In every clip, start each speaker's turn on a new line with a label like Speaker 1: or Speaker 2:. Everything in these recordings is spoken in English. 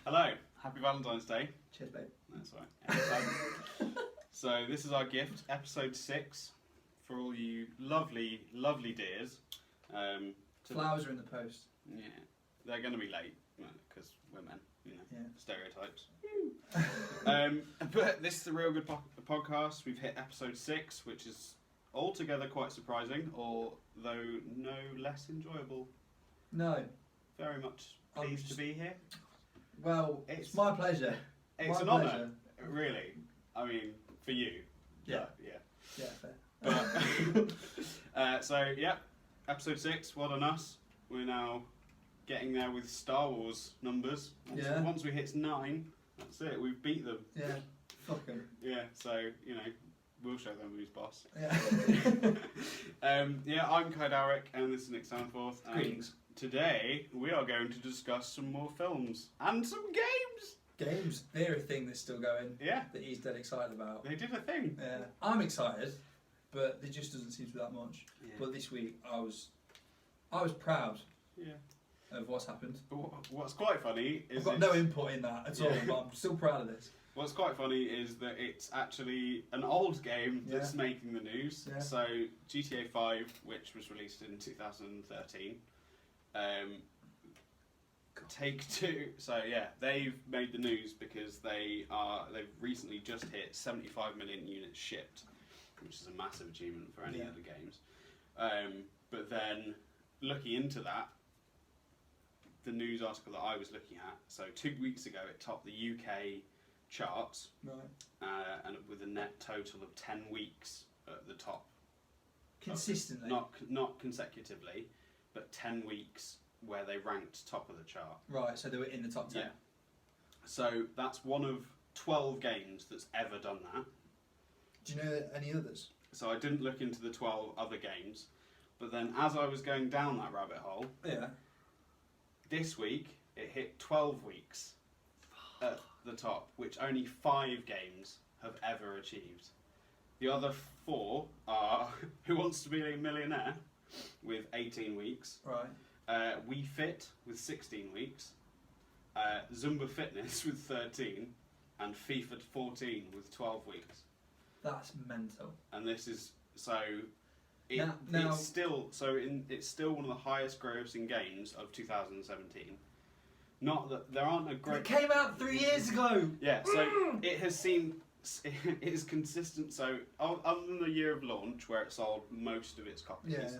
Speaker 1: Hello, happy Valentine's Day.
Speaker 2: Cheers, babe.
Speaker 1: That's right. So this is our gift, episode 6, for all you lovely, lovely dears.
Speaker 2: Flowers are in the post.
Speaker 1: Yeah, they're going to be late because we're men, stereotypes. But this is the Reelgood podcast. We've hit episode 6, which is altogether quite surprising, although no less enjoyable.
Speaker 2: No.
Speaker 1: Very much pleased to be here.
Speaker 2: Well, it's my pleasure.
Speaker 1: It's an honour, really. I mean, for you.
Speaker 2: Yeah.
Speaker 1: Yeah.
Speaker 2: Yeah, fair.
Speaker 1: But, episode 6, well done us. We're now getting there with Star Wars numbers. Once we hit 9, that's it, we've beat them.
Speaker 2: Yeah, fuck them.
Speaker 1: Yeah, so, we'll show them who's boss.
Speaker 2: Yeah.
Speaker 1: I'm Kei Derrick, and this is Nick Sanforth.
Speaker 2: Greetings.
Speaker 1: Today, we are going to discuss some more films and some games.
Speaker 2: Games, they're a thing that's still going.
Speaker 1: Yeah.
Speaker 2: That he's dead excited about.
Speaker 1: They did a thing.
Speaker 2: Yeah. I'm excited, but there just doesn't seem to be that much.
Speaker 1: Yeah.
Speaker 2: But this week, I was proud.
Speaker 1: Yeah.
Speaker 2: Of what's happened.
Speaker 1: But what's quite funny is
Speaker 2: I've got no input in that at all, but I'm still proud of this.
Speaker 1: What's quite funny is that it's actually an old game that's making the news.
Speaker 2: Yeah.
Speaker 1: So GTA 5, which was released in 2013, Take-Two. So they've made the news because they've recently just hit 75 million units shipped, which is a massive achievement for any other games. But then looking into that, the news article that I was looking at, so 2 weeks ago it topped the UK charts,
Speaker 2: right,
Speaker 1: and with a net total of 10 weeks at the top.
Speaker 2: Consistently?
Speaker 1: Not consecutively, but 10 weeks where they ranked top of the chart.
Speaker 2: Right, so they were in the top 10.
Speaker 1: Yeah. So that's one of 12 games that's ever done that.
Speaker 2: Do you know any others?
Speaker 1: So I didn't look into the 12 other games, but then as I was going down that rabbit hole, this week it hit 12 weeks at the top, which only 5 games have ever achieved. The other 4 are Who Wants to Be a Millionaire with 18 weeks,
Speaker 2: right?
Speaker 1: We Fit with 16 weeks, Zumba Fitness with 13, and FIFA 14 with 12 weeks.
Speaker 2: That's mental.
Speaker 1: And this is it's still one of the highest grossing games of 2017. Not that there aren't a great.
Speaker 2: It came out 3 years ago.
Speaker 1: Yeah, so it is consistent. So other than the year of launch where it sold most of its copies,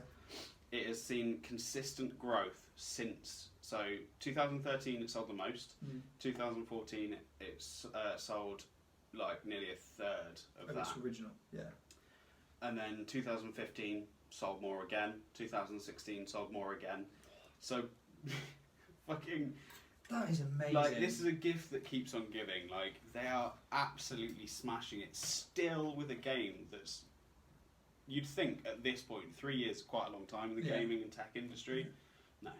Speaker 1: it has seen consistent growth since. So 2013 it sold the most. 2014 it's sold like nearly a third of that.
Speaker 2: Its original,
Speaker 1: And then 2015 sold more again. 2016 sold more again. So fucking.
Speaker 2: That is amazing.
Speaker 1: Like, this is a gift that keeps on giving. Like, they are absolutely smashing it. Still with a game that's, you'd think at this point, 3 years is quite a long time in the gaming and tech industry. No.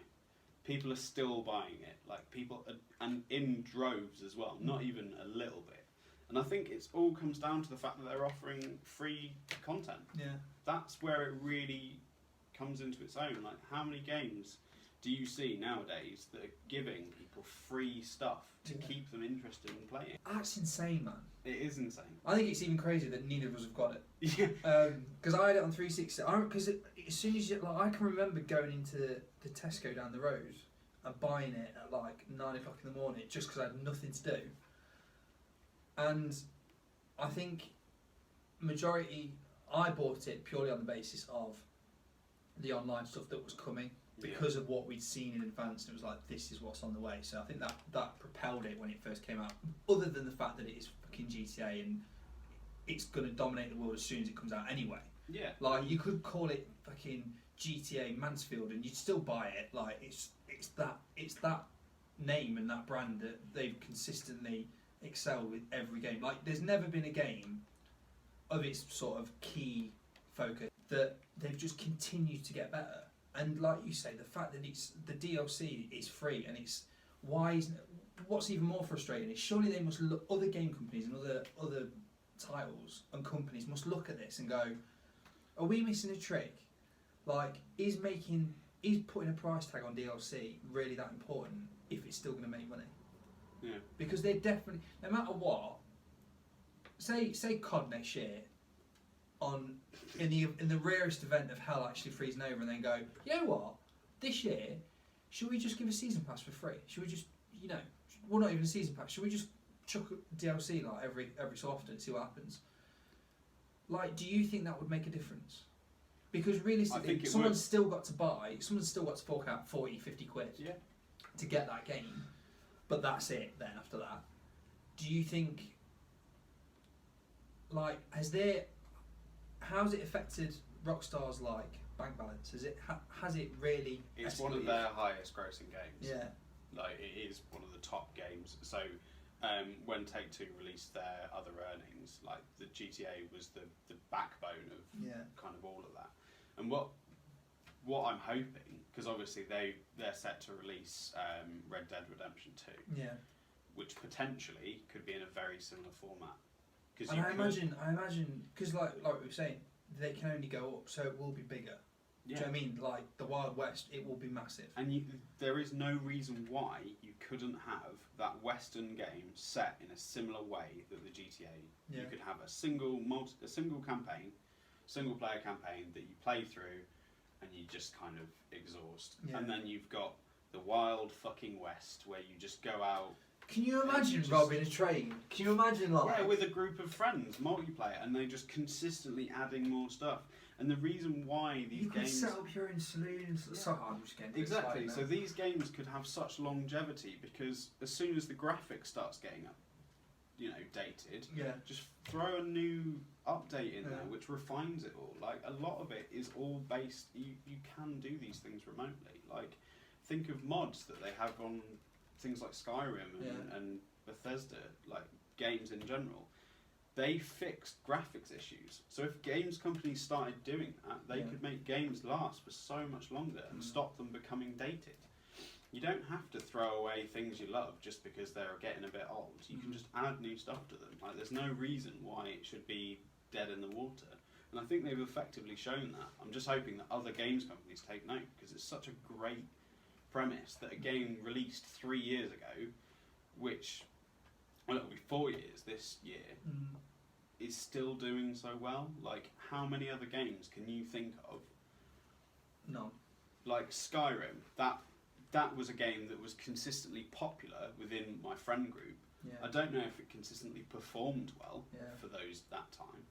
Speaker 1: People are still buying it. Like, people are, and in droves as well. Not even a little bit. And I think it all comes down to the fact that they're offering free content.
Speaker 2: Yeah.
Speaker 1: That's where it really comes into its own. Like, how many games do you see nowadays that are giving people free stuff to keep them interested in playing?
Speaker 2: That's insane, man.
Speaker 1: It is insane.
Speaker 2: I think it's even crazier that neither of us have got it.
Speaker 1: Yeah.
Speaker 2: Because I had it on 360. Because as soon as I can remember going into the Tesco down the road and buying it at like 9 o'clock in the morning just because I had nothing to do. And I think I bought it purely on the basis of the online stuff that was coming. Because of what we'd seen in advance, and it was like, this is what's on the way. So I think that propelled it when it first came out. Other than the fact that it is fucking GTA and it's going to dominate the world as soon as it comes out anyway.
Speaker 1: Yeah.
Speaker 2: Like, you could call it fucking GTA Mansfield and you'd still buy it. Like, it's that name and that brand that they've consistently excelled with every game. Like, there's never been a game of its sort of key focus that they've just continued to get better. And like you say, the fact that the DLC is free, and what's even more frustrating is surely they must look, other game companies and other titles and companies must look at this and go, are we missing a trick? Like, is putting a price tag on DLC really that important if it's still going to make money?
Speaker 1: Yeah.
Speaker 2: because they definitely, no matter what, say COD next year, in the rarest event of hell actually freezing over, and then go, you know what, this year, should we just give a season pass for free? Should we just, well, not even a season pass, should we just chuck DLC like every so often and see what happens? Like, do you think that would make a difference? Because realistically, someone's still got to fork out 40, 50 quid to get that game, but that's it then after that. Do you think, like, how's it affected Rockstar's, like, bank balance? Has it really
Speaker 1: It's
Speaker 2: escalated?
Speaker 1: one of their highest grossing games.
Speaker 2: Yeah.
Speaker 1: Like, it is one of the top games. So, when Take-Two released their other earnings, like, the GTA was the backbone of kind of all of that. And what I'm hoping, because obviously they're set to release Red Dead Redemption 2, which potentially could be in a very similar format.
Speaker 2: And I imagine, because like we were saying, they can only go up, so it will be bigger. Do you know what I mean? Like the Wild West, it will be massive. And
Speaker 1: there is no reason why you couldn't have that Western game set in a similar way that the GTA. Yeah. You could have a single campaign, single player campaign that you play through, and you just kind of exhaust. Yeah. And then you've got the Wild fucking West where you just go out.
Speaker 2: Can you imagine robbing a train? Can you imagine like?
Speaker 1: Yeah, with a group of friends, multiplayer, and they just consistently adding more stuff. And the reason why these games... You could set
Speaker 2: up your own saloons. Yeah. So hard, just getting
Speaker 1: exactly. So these games could have such longevity because as soon as the graphics starts getting up, dated, just throw a new update in there which refines it all. Like, a lot of it is all based... You can do these things remotely. Like, think of mods that they have on things like Skyrim and Bethesda, like games in general. They fixed graphics issues. So if games companies started doing that, they could make games last for so much longer and stop them becoming dated. You don't have to throw away things you love just because they're getting a bit old. You can just add new stuff to them. Like, there's no reason why it should be dead in the water. And I think they've effectively shown that. I'm just hoping that other games companies take note because it's such a great premise that a game released 3 years ago, which... Well, it'll be 4 years this year. Is still doing so well. Like, how many other games can you think of?
Speaker 2: None.
Speaker 1: Like Skyrim, that was a game that was consistently popular within my friend group. Yeah. I don't know if it consistently performed well for that time.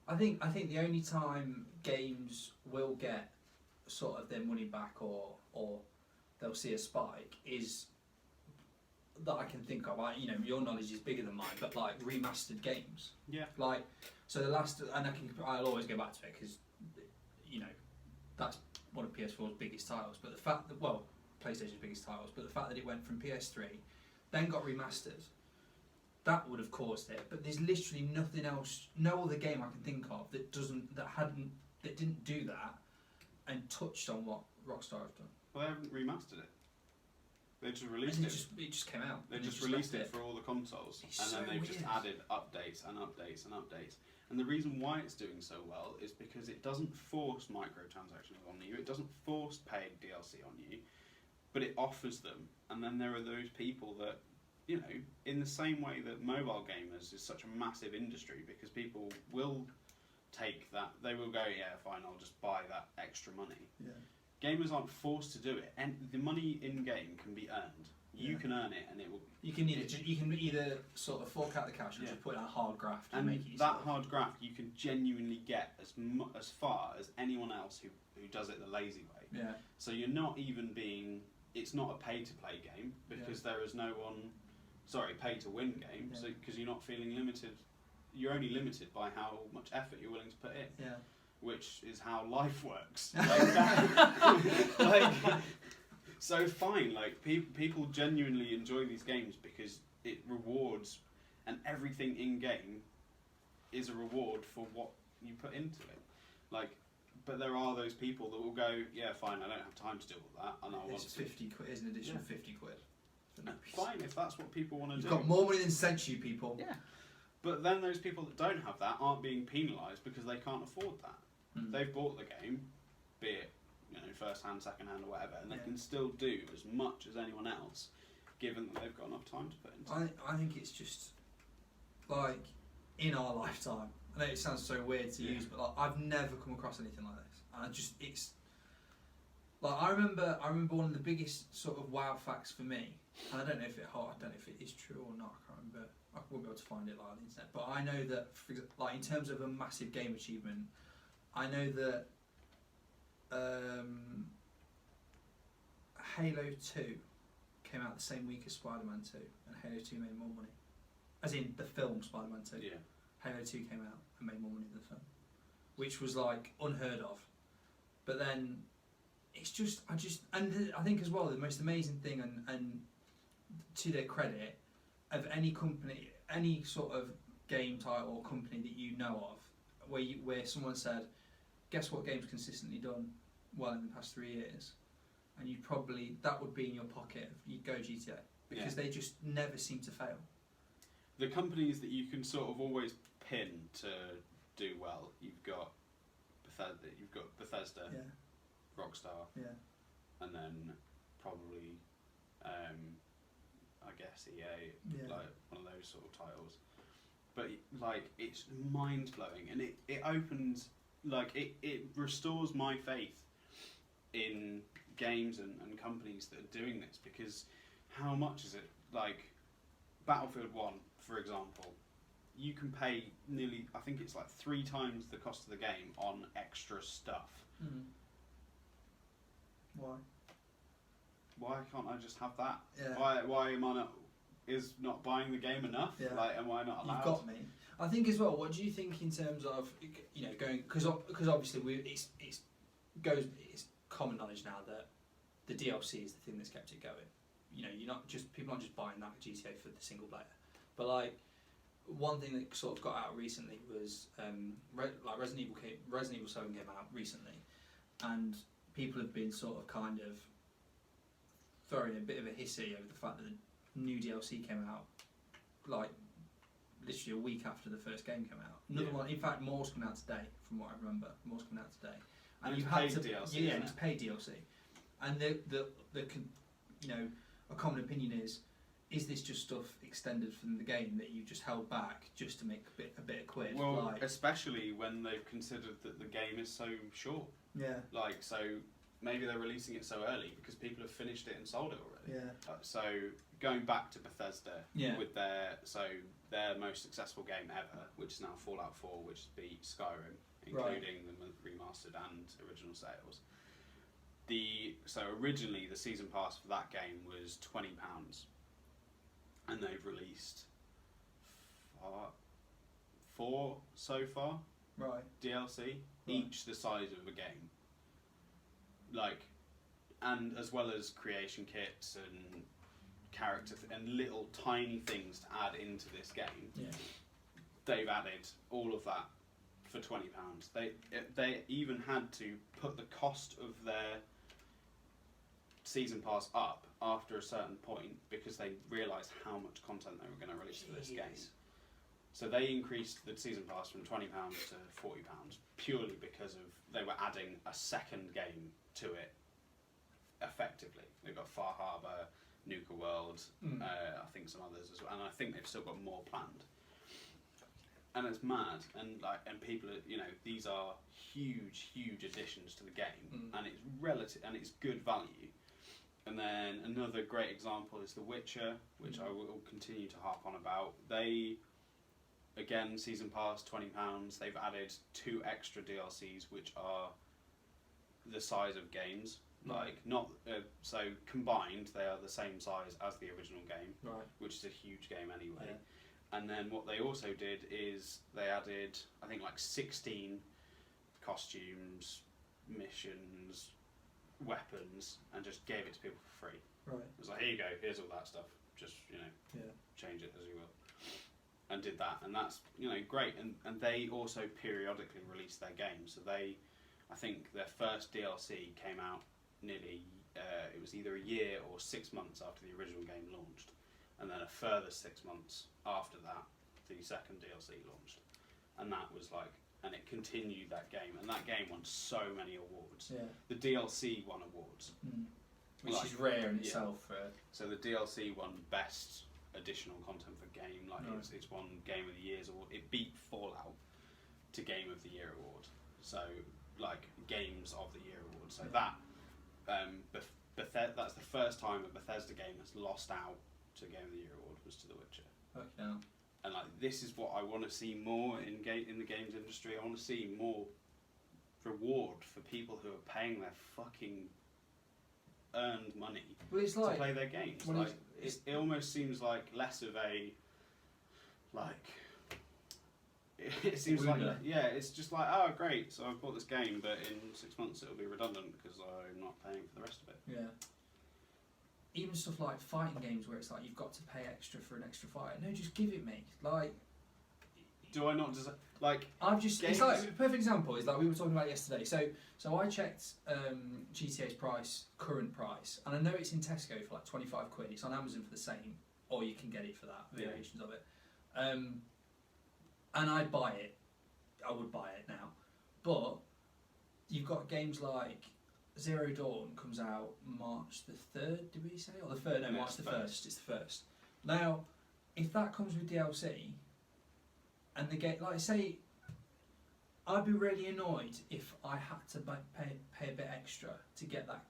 Speaker 2: I think the only time games will get sort of their money back or they'll see a spike is that I can think of. Your knowledge is bigger than mine, but like remastered games. Yeah. Like, so the last, and I'll always go back to it because, that's one of PS4's biggest titles. But the fact that, PlayStation's biggest titles, but the fact that it went from PS3, then got remastered, that would have caused it. But there's literally nothing else, no other game I can think of that didn't do that and touched on what Rockstar have done.
Speaker 1: Well, they haven't remastered it. They just released it.
Speaker 2: It just came out.
Speaker 1: They just released it for all the consoles, and then they've just added updates and updates and updates. And the reason why it's doing so well is because it doesn't force microtransactions on you. It doesn't force paid DLC on you, but it offers them. And then there are those people that, in the same way that mobile gamers is such a massive industry, because people will take that. They will go, yeah, fine, I'll just buy that extra money. Yeah. Gamers aren't forced to do it, and the money in game can be earned. You can earn it, and it will. You can
Speaker 2: either sort of fork out the cash or just put in a hard graft and make it.
Speaker 1: That hard graft you can genuinely get as far as anyone else who does it the lazy way. Yeah. So you're not even being. It's not a pay to play game because there is no one. Sorry, pay to win game. Yeah. So because you're not feeling limited, you're only limited by how much effort you're willing to put in. Yeah. Which is how life works. So fine, like people genuinely enjoy these games because it rewards, and everything in game is a reward for what you put into it. Like, but there are those people that will go, yeah, fine, I don't have time to do all that, and I want to.
Speaker 2: 50 quid. Is an additional 50 quid.
Speaker 1: Fine, if that's what people want to do.
Speaker 2: You've got more money than sense, you people.
Speaker 1: Yeah. But then those people that don't have that aren't being penalised because they can't afford that. They've bought the game, be it first hand, second hand, or whatever, and they can still do as much as anyone else given that they've got enough time to put into it.
Speaker 2: I think it's just like in our lifetime. I know it sounds so weird to use, but like, I've never come across anything like this. And it's like I remember one of the biggest sort of wow facts for me, and I don't know if it is true or not. I can't remember. I won't be able to find it like on the internet. But I know that, like in terms of a massive game achievement, I know that Halo 2 came out the same week as Spider-Man 2, and Halo 2 made more money. As in the film Spider-Man 2.
Speaker 1: Yeah.
Speaker 2: Halo 2 came out and made more money than the film, which was like unheard of. But then it's just, and I think as well the most amazing thing, and to their credit, of any company, any sort of game title or company that you know of, where someone said, guess what game's consistently done well in the past 3 years, and you probably, that would be in your pocket, you'd go GTA, because they just never seem to fail.
Speaker 1: The companies that you can sort of always pin to do well, you've got Bethesda, Rockstar, and then probably I guess EA, like one of those sort of titles. But like it's mind blowing, and it opens, like it restores my faith in games and companies that are doing this, because how much is it? Like Battlefield 1, for example, you can pay nearly, I think it's like 3 times the cost of the game on extra stuff.
Speaker 2: Mm. Why?
Speaker 1: Why can't I just have that?
Speaker 2: Yeah.
Speaker 1: Why am I not buying the game enough?
Speaker 2: Yeah.
Speaker 1: Like, am I not allowed?
Speaker 2: You've got me. I think as well. What do you think in terms of, you know, going, because obviously it's common knowledge now that the DLC is the thing that's kept it going. You know, people aren't just buying that GTA for the single player, but like one thing that sort of got out recently was like Resident Evil 7 came out recently, and people have been sort of kind of throwing a bit of a hissy over the fact that the new DLC came out like literally a week after the first game came out. Another one, in fact, more's coming out today, from what I remember. More's coming out today,
Speaker 1: and you had to DLC.
Speaker 2: Yeah, it's paid DLC, and the you know, a common opinion is this just stuff extended from the game that you just held back just to make a bit of quid?
Speaker 1: Well,
Speaker 2: like,
Speaker 1: especially when they've considered that the game is so short.
Speaker 2: Yeah.
Speaker 1: Like, so maybe they're releasing it so early because people have finished it and sold it already.
Speaker 2: Yeah.
Speaker 1: So going back to Bethesda with their most successful game ever, which is now Fallout 4, which beat Skyrim, including the remastered and original sales. So originally the season pass for that game was £20, and they've released 4 so far.
Speaker 2: Right.
Speaker 1: DLC, each the size of a game. Like, and as well as creation kits and character and little tiny things to add into this game.
Speaker 2: Yeah.
Speaker 1: They've added all of that for £20. They even had to put the cost of their season pass up after a certain point because they realised how much content they were going to release for this game. So they increased the season pass from £20 to £40 purely because of they were adding a second game to it. Effectively, they've got Far Harbour, Nuka World, I think some others as well, and I think they've still got more planned. And it's mad, and people are, you know, these are huge additions to the game, and it's relative, and it's good value. And then another great example is The Witcher, which I will continue to harp on about. They, again, season pass, £20. They've added 2 extra DLCs, which are the size of games. Like, not so combined, they are the same size as the original game, which is a huge game anyway. Yeah. And then what they also did is they added, I think, like 16 costumes, missions, weapons, and just gave it to people for free.
Speaker 2: Right.
Speaker 1: It was like, here you go, here's all that stuff. Just, you know, change it as you will. And did that, and that's, you know, great. And they also periodically release their games. So they, I think their first DLC came out nearly, it was either a year or 6 months after the original game launched. And then a further 6 months after that, the second DLC launched. And that was like, and it continued that game. And that game won so many awards.
Speaker 2: Yeah.
Speaker 1: The DLC won awards.
Speaker 2: which
Speaker 1: like,
Speaker 2: is rare in itself.
Speaker 1: So the DLC won best additional content for game. Like it's won Game of the Year's award. It beat Fallout to Game of the Year award. So like Games of the Year award. So that that's the first time a Bethesda game has lost out to Game of the Year award was to The Witcher.
Speaker 2: Okay. Now.
Speaker 1: And like this is what I want to see more in the games industry. I want to see more reward for people who are paying their fucking earned money to play their games. Like it almost seems like less of a like. It seems like it's just like, oh great, so I've bought this game, but in 6 months it'll be redundant because I'm not paying for the rest of it.
Speaker 2: Yeah. Even stuff like fighting games where it's like you've got to pay extra for an extra fight. No, just give it me. Like,
Speaker 1: do I not just like?
Speaker 2: I've just. It's like a perfect example is like we were talking about yesterday. So I checked GTA's current price, and I know it's in Tesco for like 25 quid. It's on Amazon for the same, or you can get it for that variations of it. And I'd buy it. I would buy it now. But you've got games like Zero Dawn comes out March the 3rd, did we say? Or the 3rd? No, March the 1st. It's the 1st. Now, if that comes with DLC, and the game, like say, I'd be really annoyed if I had to pay a bit extra to get that,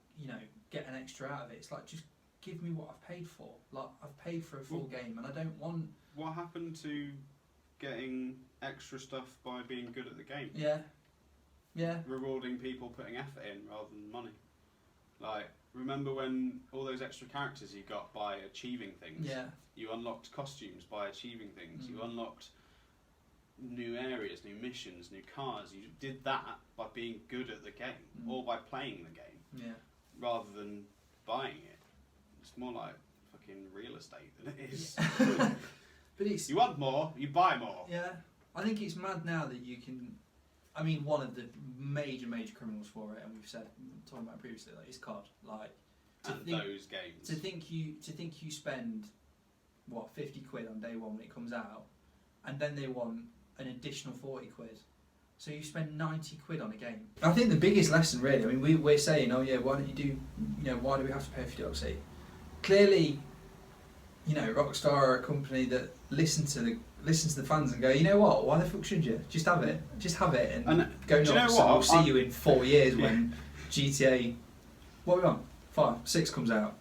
Speaker 2: get an extra out of it. It's like, just give me what I've paid for. Like, I've paid for a full game, and I don't want...
Speaker 1: What happened to getting extra stuff by being good at the game?
Speaker 2: Yeah.
Speaker 1: Rewarding people putting effort in rather than money. Like, remember when all those extra characters you got by achieving things?
Speaker 2: Yeah.
Speaker 1: You unlocked costumes by achieving things. You unlocked new areas, new missions, new cars. You did that by being good at the game or by playing the game.
Speaker 2: Yeah.
Speaker 1: Rather than buying it. It's more like fucking real estate than it is.
Speaker 2: But it's...
Speaker 1: You want more, you buy more.
Speaker 2: Yeah. I think it's mad now that you can... I mean, one of the major criminals for it, and we've talking about it previously, like, is COD. Like,
Speaker 1: those games.
Speaker 2: To think you spend, 50 quid on day one when it comes out, and then they want an additional 40 quid. So you spend 90 quid on a game. I think the biggest lesson, really, I mean, we're saying, why don't you do, why do we have to pay for DLC? Clearly, Rockstar are a company that listen to the fans and go, you know what? Why the fuck should you? Just have it. Just have it and go nuts.
Speaker 1: You know what?
Speaker 2: We'll see you in 4 years when GTA. What are we on? 5, 6 comes out.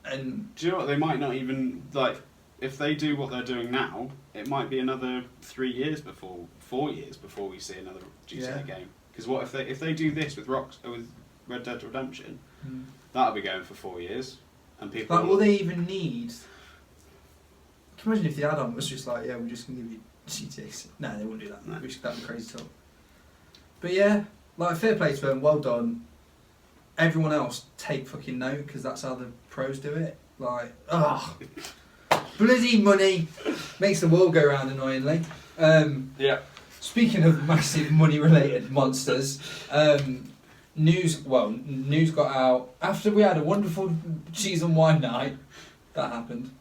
Speaker 2: And
Speaker 1: do you know what? They might not even like. If they do what they're doing now, it might be another 3 years 4 years before we see another GTA game. Because what if they do this with Red Dead Redemption? That'll be going for 4 years, and people.
Speaker 2: Like, will they even need? Can you imagine if the add-on was just like, we're just gonna give you GTA? No, they wouldn't do that. No. That'd be crazy talk. But yeah, like, fair play to them. Well done. Everyone else take fucking note, because that's how the pros do it. Like, bloody money makes the world go round, annoyingly. Speaking of massive money-related monsters, news got out after we had a wonderful cheese and wine night. That happened.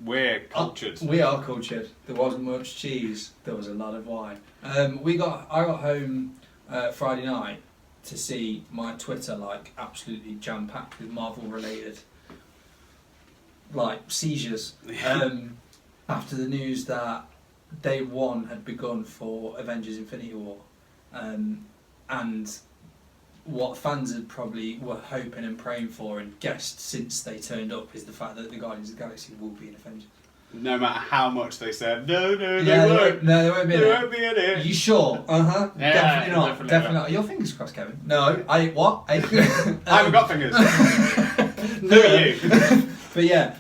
Speaker 1: We're cultured.
Speaker 2: We are cultured. There wasn't much cheese. There was a lot of wine. I got home Friday night to see my Twitter absolutely jam-packed with Marvel-related seizures. After the news that Day 1 had begun for Avengers Infinity War, and what fans had probably were hoping and praying for and guessed since they turned up is the fact that the Guardians of the Galaxy will be in Avengers.
Speaker 1: No matter how much they said, no, they won't.
Speaker 2: No, they won't be in it.
Speaker 1: They won't be in it.
Speaker 2: Are you sure? Yeah, definitely not. Definitely not. Your fingers crossed, Kevin. No, what? I
Speaker 1: haven't got fingers. Who are you?
Speaker 2: But yeah,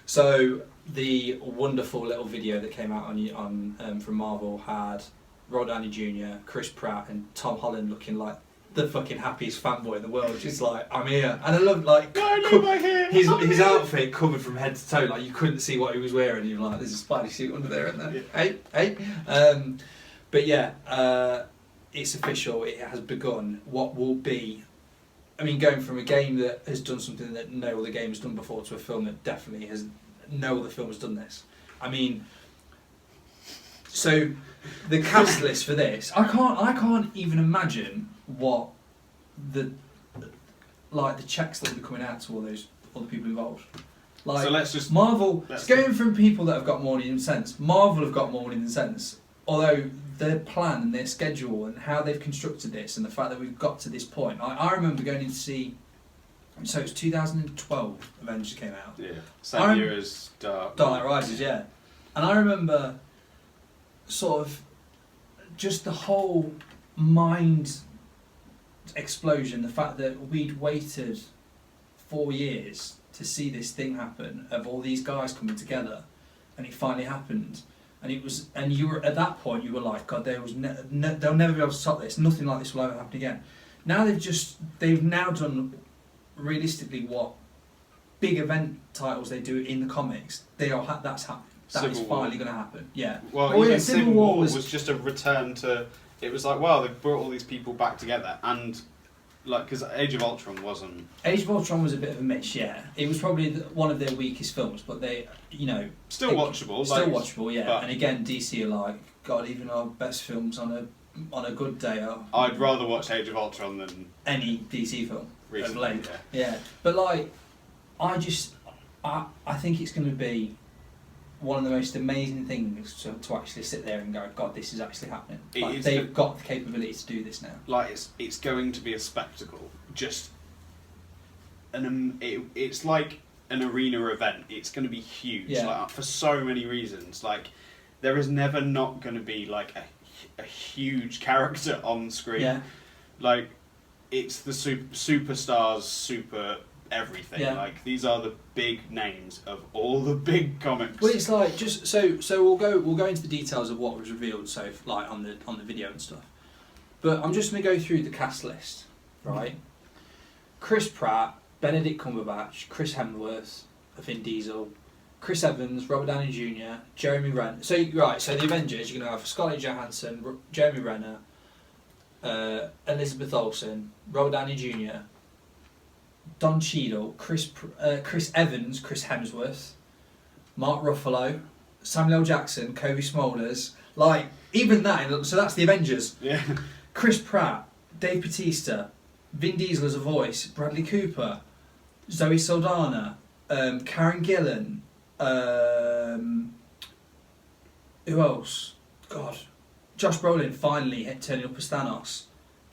Speaker 2: so the wonderful little video that came out on from Marvel had Robert Downey Jr., Chris Pratt, and Tom Holland looking like the fucking happiest fanboy in the world, just like, I'm here. And I love his outfit covered from head to toe, like you couldn't see what he was wearing. You're like, there's a Spidey suit under there, isn't there? Hey. But yeah, it's official. It has begun. What will be? I mean, going from a game that has done something that no other game has done before to a film that definitely has no other film has done this. I mean, so the cast list for this, I can't even imagine what like the checks that will be coming out to all the people involved. Like,
Speaker 1: so let's just
Speaker 2: Marvel, it's going from people that have got more money than sense. Marvel have got more money than sense. Although their plan and their schedule and how they've constructed this and the fact that we've got to this point. I remember going in to see, so it was 2012 Avengers came out.
Speaker 1: Yeah, same year as
Speaker 2: Dark Knight Rises, yeah. And I remember sort of just the whole mind explosion, the fact that we'd waited 4 years to see this thing happen, of all these guys coming together, and it finally happened. And it was, and you were at that point, you were like, God, they'll never be able to stop this. Nothing like this will ever happen again. Now they've now done realistically what big event titles they do in the comics. That is finally going to happen. Yeah.
Speaker 1: Well, even Civil War was just a return to. It was like, wow, they've brought all these people back together, and like, because Age of Ultron wasn't.
Speaker 2: Age of Ultron was a bit of a miss, yeah. It was probably one of their weakest films, but they,
Speaker 1: still watchable.
Speaker 2: Still watchable, yeah. And again, DC are like, God, even our best films on a good day are.
Speaker 1: I'd rather watch Age of Ultron than
Speaker 2: any DC film.
Speaker 1: Recently,
Speaker 2: yeah. But like, I think it's going to be one of the most amazing things to actually sit there and go, God, this is actually happening. Like, they've got the capability to do this now.
Speaker 1: Like, it's going to be a spectacle. Just it's like an arena event. It's going to be huge, like, for so many reasons. Like, there is never not going to be like a huge character on screen.
Speaker 2: Yeah.
Speaker 1: Like, it's the superstars, super everything.
Speaker 2: Yeah.
Speaker 1: Like, these are the big names of all the big comics.
Speaker 2: Well, it's like just so we'll go into the details of what was revealed, so like on the video and stuff. But I'm just going to go through the cast list, right? Chris Pratt, Benedict Cumberbatch, Chris Hemsworth, Vin Diesel, Chris Evans, Robert Downey Jr., Jeremy Renner. So the Avengers, you're going to have Scarlett Johansson, Jeremy Renner, Elizabeth Olsen, Robert Downey Jr., Don Cheadle, Chris Evans, Chris Hemsworth, Mark Ruffalo, Samuel L. Jackson, Kobe Smulders. Like, even that, so that's the Avengers.
Speaker 1: Yeah.
Speaker 2: Chris Pratt, Dave Bautista, Vin Diesel as a voice, Bradley Cooper, Zoe Saldana, Karen Gillan, who else? God. Josh Brolin finally turning up as Thanos.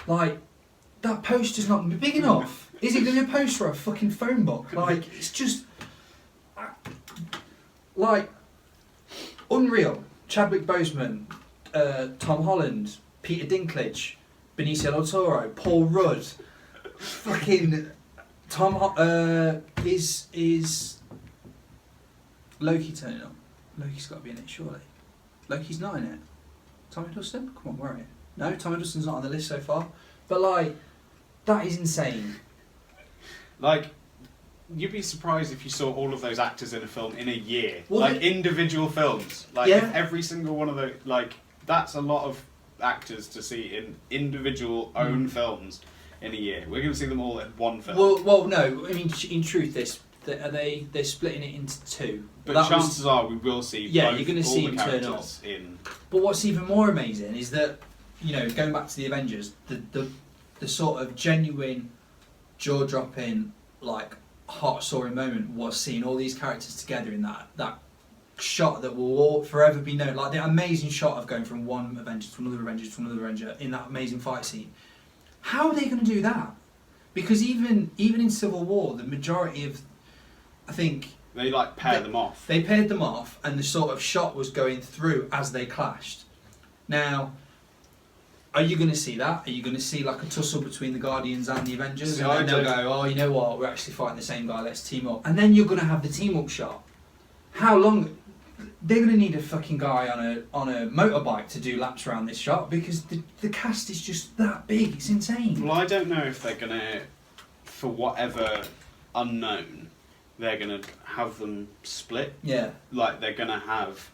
Speaker 2: Like, that poster's not going to be big enough. Is it going to be a poster or a fucking phone book? Like, it's just. Like, unreal. Chadwick Boseman, Tom Holland, Peter Dinklage, Benicio del Toro, Paul Rudd, fucking is Loki turning up? Loki's got to be in it, surely. Loki's not in it. Tom Hiddleston? Come on, where are you? No, Tom Hiddleston's not on the list so far. But like, that is insane.
Speaker 1: Like, you'd be surprised if you saw all of those actors in a film in a year.
Speaker 2: Well,
Speaker 1: like, individual films. Like, if every single one of those, like, that's a lot of actors to see in individual own films in a year. We're going to see them all in one film.
Speaker 2: Well, no. I mean, in truth, they're splitting it into two.
Speaker 1: But chances are we will see.
Speaker 2: Yeah,
Speaker 1: both,
Speaker 2: you're going to see them turn up. But what's even more amazing is that, going back to the Avengers, the sort of genuine, jaw-dropping, like, heart-soaring moment was seeing all these characters together in that shot that will all forever be known. Like, the amazing shot of going from one Avenger to another Avenger to another Avenger in that amazing fight scene. How are they going to do that? Because even in Civil War, the majority of, I think...
Speaker 1: They, like, paired them off.
Speaker 2: They paired them off, and the sort of shot was going through as they clashed. Now, are you going to see that? Are you going to see, like, a tussle between the Guardians and the Avengers? And then they'll go, oh, you know what, we're actually fighting the same guy, let's team up. And then you're going to have the team-up shot. How long... They're going to need a fucking guy on a motorbike to do laps around this shot, because the cast is just that big. It's insane.
Speaker 1: Well, I don't know if they're going to, for whatever unknown, they're going to have them split.
Speaker 2: Yeah.
Speaker 1: Like, they're going to have...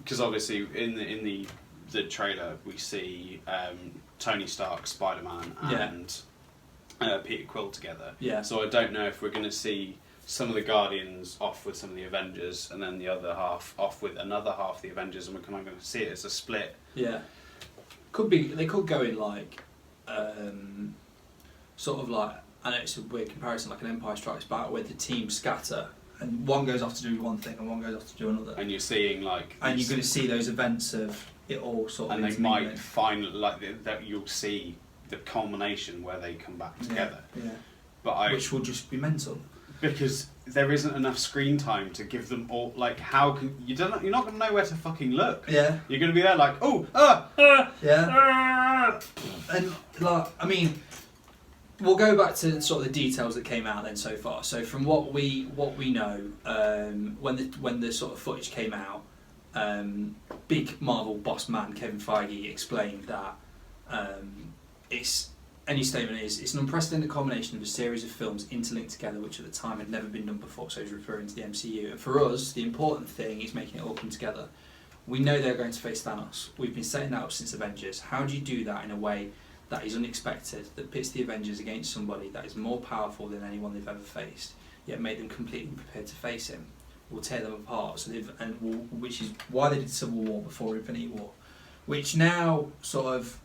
Speaker 1: Because obviously, in the trailer, we see Tony Stark, Spider-Man, and Peter Quill together.
Speaker 2: Yeah.
Speaker 1: So I don't know if we're going to see some of the Guardians off with some of the Avengers, and then the other half off with another half of the Avengers, and we're kind of going to see it as a split.
Speaker 2: Yeah. Could be. They could go in like, sort of like I know it's a weird comparison, like an Empire Strikes Back, where the team scatter and one goes off to do one thing and one goes off to do another.
Speaker 1: And you're seeing like,
Speaker 2: and you're going to see those events of it all sort of.
Speaker 1: And they might finally that you'll see the culmination where they come back together.
Speaker 2: Yeah.
Speaker 1: But
Speaker 2: which will just be mental.
Speaker 1: Because there isn't enough screen time to give them all. Like, how can you're not going to know where to fucking look.
Speaker 2: Yeah.
Speaker 1: You're going to be there like, oh,
Speaker 2: yeah. And like, I mean, we'll go back to sort of the details that came out then so far. So from what we know, when the sort of footage came out, big Marvel boss man Kevin Feige explained that his statement is, it's an unprecedented combination of a series of films interlinked together which at the time had never been done before, so he's referring to the MCU. And for us, the important thing is making it all come together. We know they're going to face Thanos. We've been setting that up since Avengers. How do you do that in a way that is unexpected, that pits the Avengers against somebody that is more powerful than anyone they've ever faced, yet make them completely prepared to face him? We'll tear them apart. Which is why they did Civil War before Infinity War, which now sort of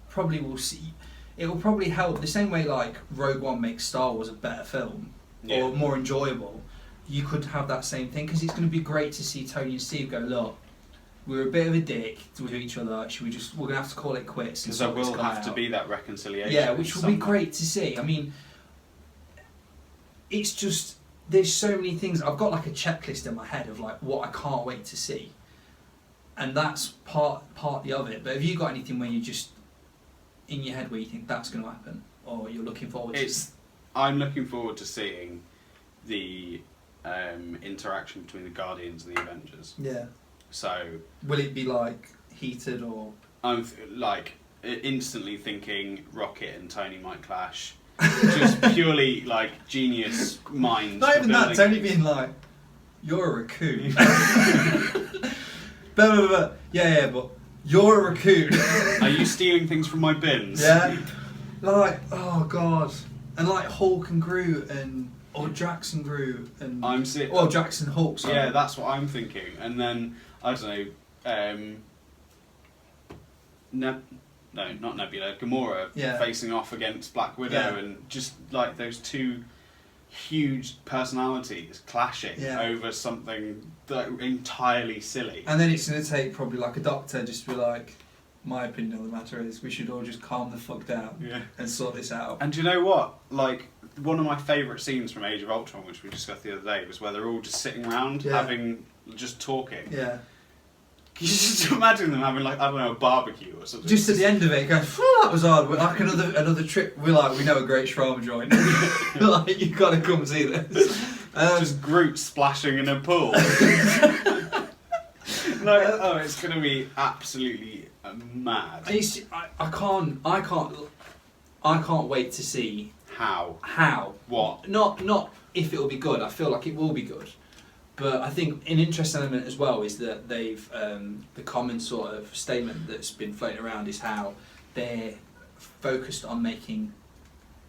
Speaker 2: probably will see. It will probably help the same way like Rogue One makes Star Wars a better film or more enjoyable. You could have that same thing because it's going to be great to see Tony and Steve go, look, we're a bit of a dick to each other. We're going to have to call it quits.
Speaker 1: Because there will have to be that reconciliation.
Speaker 2: Yeah, which will be great to see. I mean, it's just there's so many things. I've got like a checklist in my head of like what I can't wait to see, and that's partly of it. But have you got anything where you just in your head where you think that's going to happen, or you're looking forward to?
Speaker 1: I'm looking forward to seeing the interaction between the Guardians and the Avengers.
Speaker 2: Yeah.
Speaker 1: So
Speaker 2: will it be like heated or?
Speaker 1: I'm like instantly thinking Rocket and Tony might clash. Just purely like genius minds.
Speaker 2: Not even that. Tony being like, "You're a raccoon." Yeah, but you're a raccoon.
Speaker 1: Are you stealing things from my bins?
Speaker 2: Yeah. Like, oh god, and like Hulk and Groot or Drax and Groot and Drax and Hulk. Sorry.
Speaker 1: Yeah, that's what I'm thinking. And then I don't know. No, not Nebula. Gamora facing off against Black Widow, and just like those two huge personalities clashing over something that entirely silly.
Speaker 2: And then it's going to take probably like a doctor just to be like, my opinion on the matter is we should all just calm the fuck down and sort this out.
Speaker 1: And do you know what? Like, one of my favourite scenes from Age of Ultron, which we discussed the other day, was where they're all just sitting around just talking.
Speaker 2: Yeah.
Speaker 1: Can you just imagine them having like, I don't know, a barbecue or something?
Speaker 2: Just at the end of it, going, that was hard. We're like another trip. We know a great shawarma joint. Like, you gotta come see this.
Speaker 1: Just Groot splashing in a pool. It's gonna be absolutely mad.
Speaker 2: I can't wait to see how
Speaker 1: what.
Speaker 2: Not if it will be good. I feel like it will be good. But I think an interesting element as well is that they've the common sort of statement that's been floating around is how they're focused on making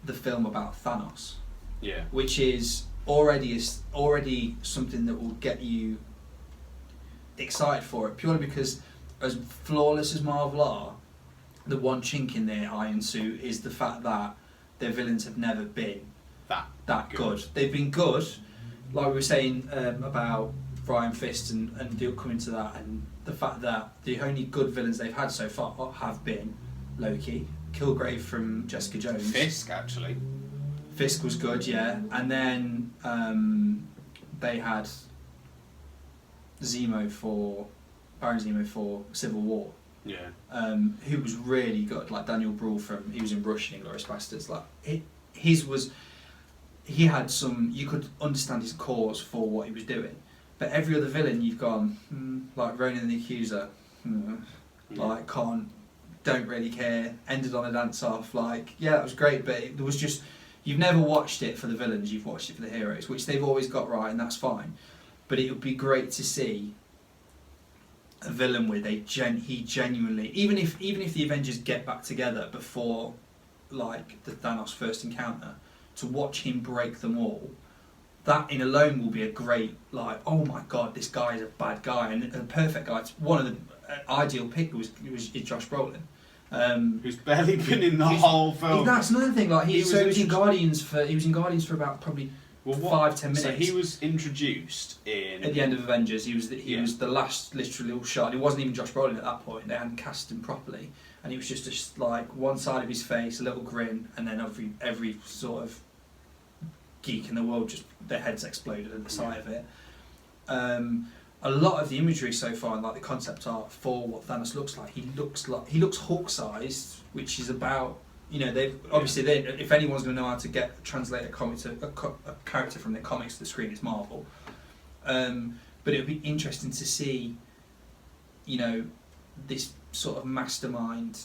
Speaker 2: the film about Thanos.
Speaker 1: Yeah.
Speaker 2: Which is already something that will get you excited for it, purely because as flawless as Marvel are, the one chink in their iron suit is the fact that their villains have never been that good. They've been good. Like we were saying about Iron Fist and coming to that, and the fact that the only good villains they've had so far have been Loki, Kilgrave from Jessica Jones. Fisk was good, yeah. And then they had Baron Zemo for Civil War.
Speaker 1: Yeah.
Speaker 2: Who was really good, like Daniel Bruhl he was in Rush in Inglourious Basterds. Like he had some, you could understand his cause for what he was doing, but every other villain you've gone like Ronan the Accuser, like don't really care, ended on a dance off. Like, yeah, that was great, but there was just, you've never watched it for the villains, you've watched it for the heroes, which they've always got right, and that's fine. But it would be great to see a villain where he genuinely, even if the Avengers get back together before like the Thanos first encounter, to watch him break them all, that in alone will be a great, like, oh my god, this guy is a bad guy, and a perfect guy. It's one of the ideal pick was Josh Brolin,
Speaker 1: Who's barely been in the whole film.
Speaker 2: That's another thing. Like he was in Guardians for about probably 5-10 minutes.
Speaker 1: So he was introduced
Speaker 2: at the end of Avengers. He was the last literal shot. It wasn't even Josh Brolin at that point. They hadn't cast him properly, and he was just like one side of his face, a little grin, and then every sort of geek in the world, just their heads exploded at the sight of it. A lot of the imagery so far, and like the concept art for what Thanos looks like, he looks Hulk-sized, which is about, they've obviously if anyone's going to know how to translate a comic to a character from their comics to the screen, it's Marvel. But it would be interesting to see, this sort of mastermind,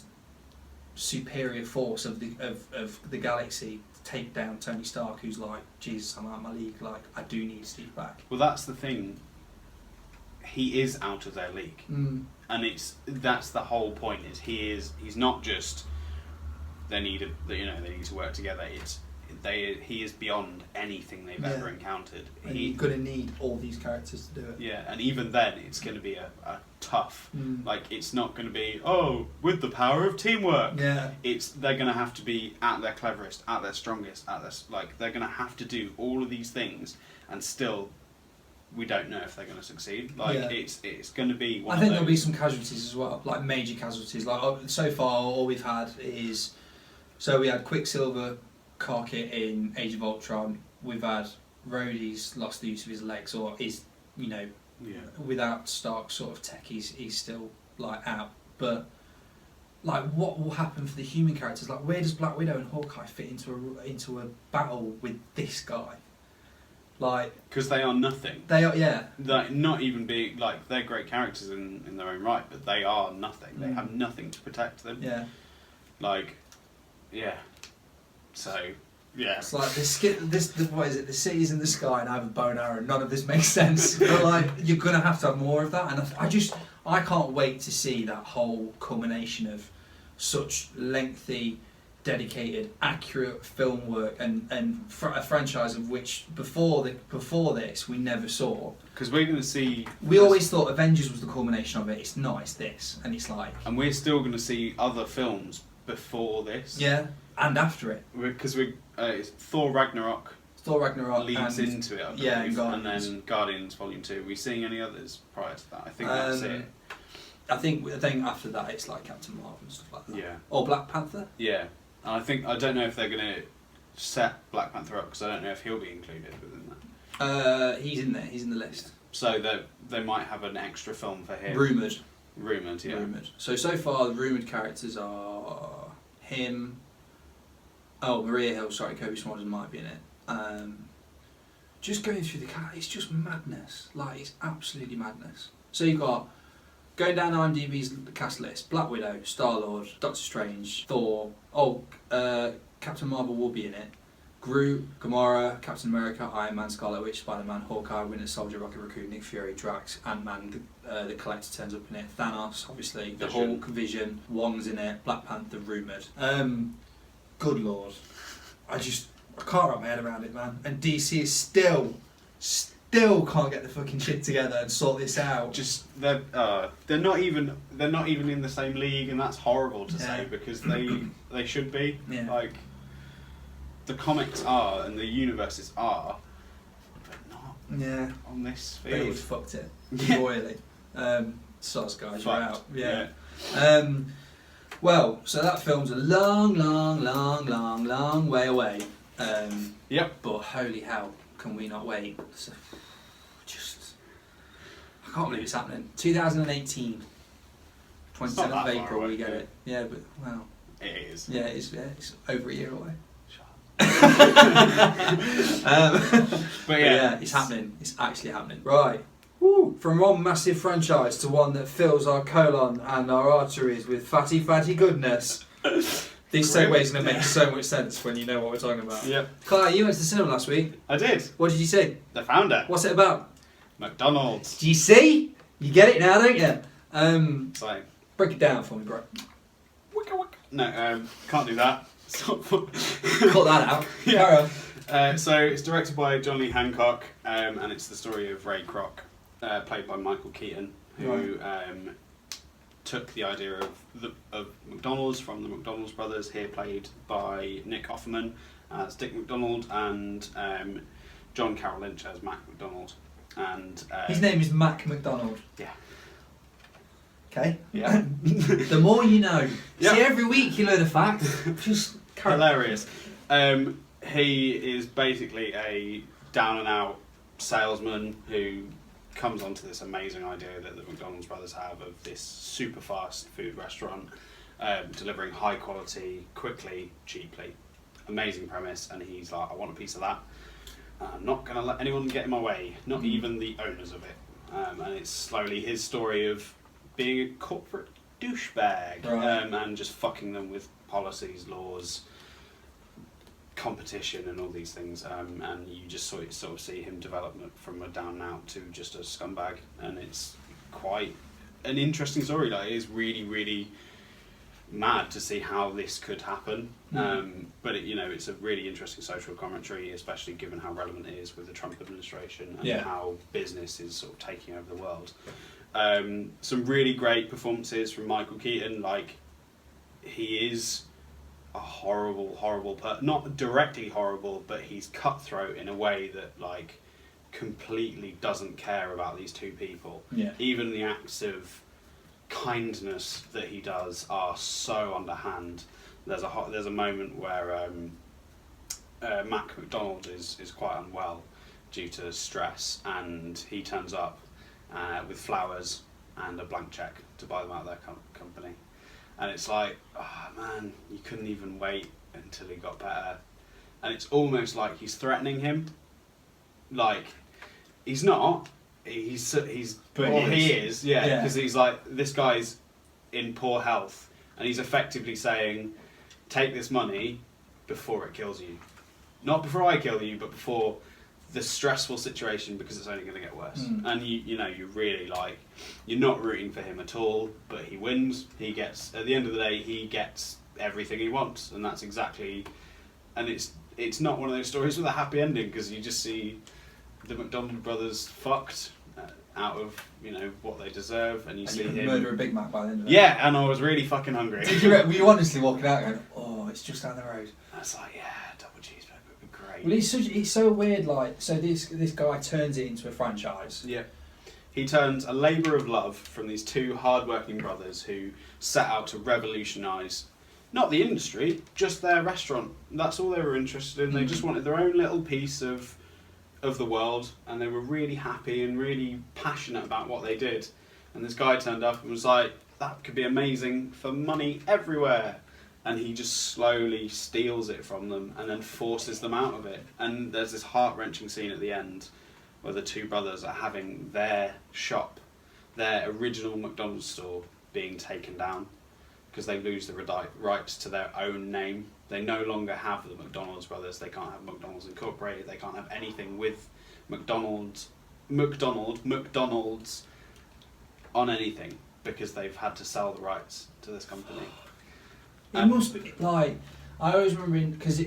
Speaker 2: superior force of the galaxy take down Tony Stark, who's like, Jesus, I'm out of my league. Like, I do need Steve back.
Speaker 1: Well, that's the thing. He is out of their league, and that's the whole point. He's not just they need to work together. He is beyond anything they've ever encountered.
Speaker 2: And you're gonna need all these characters to do it.
Speaker 1: Yeah, and even then, it's going to be a tough. Like, it's not going to be with the power of teamwork.
Speaker 2: Yeah,
Speaker 1: they're going to have to be at their cleverest, at their strongest, they're going to have to do all of these things, and still, we don't know if they're going to succeed. It's going to be one
Speaker 2: I think
Speaker 1: of those.
Speaker 2: there'll be some casualties as well, like major casualties. Like so far, all we've had is we had Quicksilver car kit in Age of Ultron. We've had Rhodey's lost the use of his legs, or is without Stark sort of tech, he's still like out. But like, what will happen for the human characters? Like, where does Black Widow and Hawkeye fit into a battle with this guy? Like,
Speaker 1: because they are nothing.
Speaker 2: They are, yeah.
Speaker 1: Like, not even being like, they're great characters in their own right, but they are nothing. They have nothing to protect them.
Speaker 2: Yeah.
Speaker 1: Like, yeah. So, yeah.
Speaker 2: It's like what is it? The city's in the sky, and I have a bow and arrow. None of this makes sense. But like, you're gonna have to have more of that, and I can't wait to see that whole culmination of such lengthy, dedicated, accurate film work, and a franchise of which before this we never saw.
Speaker 1: Because we're going to see.
Speaker 2: We always thought Avengers was the culmination of it. It's not. It's this, and it's like.
Speaker 1: And we're still going to see other films before this.
Speaker 2: Yeah, and after it.
Speaker 1: Because it's Thor Ragnarok.
Speaker 2: Thor Ragnarok
Speaker 1: leads into it, I believe,
Speaker 2: and
Speaker 1: and then Guardians Volume 2. Are we seeing any others prior to that? I think that's it.
Speaker 2: I think after that it's like Captain Marvel and stuff like that.
Speaker 1: Yeah.
Speaker 2: Or Black Panther.
Speaker 1: Yeah, and I don't know if they're going to set Black Panther up, because I don't know if he'll be included within that.
Speaker 2: He's in there. He's in the list.
Speaker 1: So they might have an extra film for him.
Speaker 2: Rumoured,
Speaker 1: yeah.
Speaker 2: Rumoured. So far the rumoured characters are him. Oh, Maria Hill. Sorry, Kobe Swanson might be in it. Just going through the cast, it's just madness. Like, it's absolutely madness. So you've got, going down IMDb's cast list, Black Widow, Star-Lord, Doctor Strange, Thor, Captain Marvel will be in it, Groot, Gamora, Captain America, Iron Man, Scarlet Witch, Spider-Man, Hawkeye, Winter Soldier, Rocket Raccoon, Nick Fury, Drax, Ant-Man, the Collector turns up in it, Thanos, obviously, the Hulk, Vision, Wong's in it, Black Panther, rumoured. Good lord. I can't wrap my head around it, man. And DC is still can't get the fucking shit together and sort this out.
Speaker 1: Just they're not even in the same league, and that's horrible to say, because they should be.
Speaker 2: Yeah.
Speaker 1: Like, the comics are and the universes are, but not on this field.
Speaker 2: They've fucked it
Speaker 1: Yeah.
Speaker 2: royally. Soz guys, you're out. Yeah.
Speaker 1: Yeah.
Speaker 2: Well, so that film's a long way away.
Speaker 1: Yep.
Speaker 2: But holy hell, can we not wait? So, I can't believe it's happening. 2018. 27th of April, we get it. Yeah, but, well.
Speaker 1: It is.
Speaker 2: Yeah, it's over a year away.
Speaker 1: But yeah,
Speaker 2: it's happening. It's actually happening. Right. Woo. From one massive franchise to one that fills our colon and our arteries with fatty goodness. This segue is going to make so much sense when you know what we're talking about.
Speaker 1: Yep.
Speaker 2: Kai, you went to the cinema last week.
Speaker 1: I did.
Speaker 2: What did you see?
Speaker 1: The Founder.
Speaker 2: What's it about?
Speaker 1: McDonald's.
Speaker 2: Do you see? You get it now, don't you?
Speaker 1: It's like,
Speaker 2: break it down for me, bro.
Speaker 1: No, can't do that.
Speaker 2: Cut that out.
Speaker 1: Yeah. So it's directed by John Lee Hancock, and it's the story of Ray Kroc, played by Michael Keaton, who took the idea of McDonald's from the McDonald's brothers, here played by Nick Offerman as Dick McDonald and John Carroll Lynch as Mac McDonald. And
Speaker 2: his name is Mac McDonald.
Speaker 1: Yeah.
Speaker 2: Okay.
Speaker 1: Yeah.
Speaker 2: The more you know.
Speaker 1: Yeah.
Speaker 2: See, every week you learn a fact. Just
Speaker 1: hilarious. He is basically a down and out salesman who comes onto this amazing idea that the McDonald's brothers have of this super fast food restaurant, delivering high quality, quickly, cheaply. Amazing premise, and he's like, I want a piece of that. I'm not going to let anyone get in my way, not even the owners of it. And it's slowly his story of being a corporate douchebag,
Speaker 2: right.
Speaker 1: And just fucking them with policies, laws, competition and all these things, and you just sort of see him develop from a down and out to just a scumbag, and it's quite an interesting story. Like, it is really, really mad to see how this could happen, but it's a really interesting social commentary, especially given how relevant it is with the Trump administration and how business is sort of taking over the world. Some really great performances from Michael Keaton. Like, he is a horrible not directly horrible, but he's cutthroat in a way that like completely doesn't care about these two people. Even the acts of kindness that he does are so underhand. There's a moment where Mac McDonald is quite unwell due to stress, and he turns up with flowers and a blank check to buy them out of their company. And it's like, oh man, you couldn't even wait until he got better. And it's almost like he's threatening him. Like, he's not. He is, yeah. Because he's like, this guy's in poor health, and he's effectively saying, take this money before it kills you. Not before I kill you, but before the stressful situation, because it's only going to get worse. And you really like, you're not rooting for him at all, but he wins. He gets, at the end of the day, he gets everything he wants, and that's exactly. And it's not one of those stories with a happy ending, because you just see the McDonald brothers fucked out of what they deserve, and you see him
Speaker 2: murder a Big Mac by the end of it.
Speaker 1: Yeah, and I was really fucking hungry.
Speaker 2: Were you honestly walking out going, oh, it's just down the road?
Speaker 1: I was like, yeah, double cheeseburger would be great.
Speaker 2: Well, it's so weird. Like, so this guy turns it into a franchise.
Speaker 1: Yeah, he turns a labour of love from these two hard-working brothers who set out to revolutionise not the industry, just their restaurant. That's all they were interested in. They just wanted their own little piece of the world, and they were really happy and really passionate about what they did. And this guy turned up and was like, that could be amazing for money everywhere. And he just slowly steals it from them and then forces them out of it. And there's this heart-wrenching scene at the end where the two brothers are having their shop, their original McDonald's store, being taken down because they lose the rights to their own name. They no longer have the McDonald's brothers. They can't have McDonald's Incorporated. They can't have anything with McDonald's on anything, because they've had to sell the rights to this company.
Speaker 2: It must be like, I always remember, because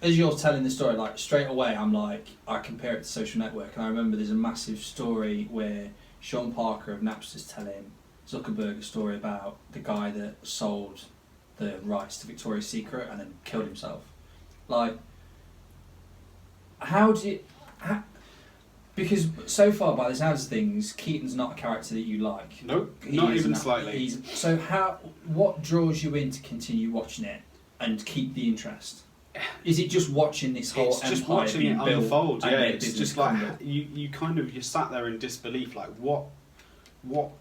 Speaker 2: as you're telling the story, like straight away I'm like, I compare it to Social Network, and I remember there's a massive story where Sean Parker of Napster's telling Zuckerberg a story about the guy that sold the rights to Victoria's Secret and then killed himself. Like, because so far by the sounds of things, Keaton's not a character that you like.
Speaker 1: Nope, not even slightly.
Speaker 2: So what draws you in to continue watching it and keep the interest? Is it just watching this whole
Speaker 1: It's just
Speaker 2: empire
Speaker 1: watching it
Speaker 2: built
Speaker 1: unfold. Yeah,
Speaker 2: and
Speaker 1: it's just like you sat there in disbelief, like what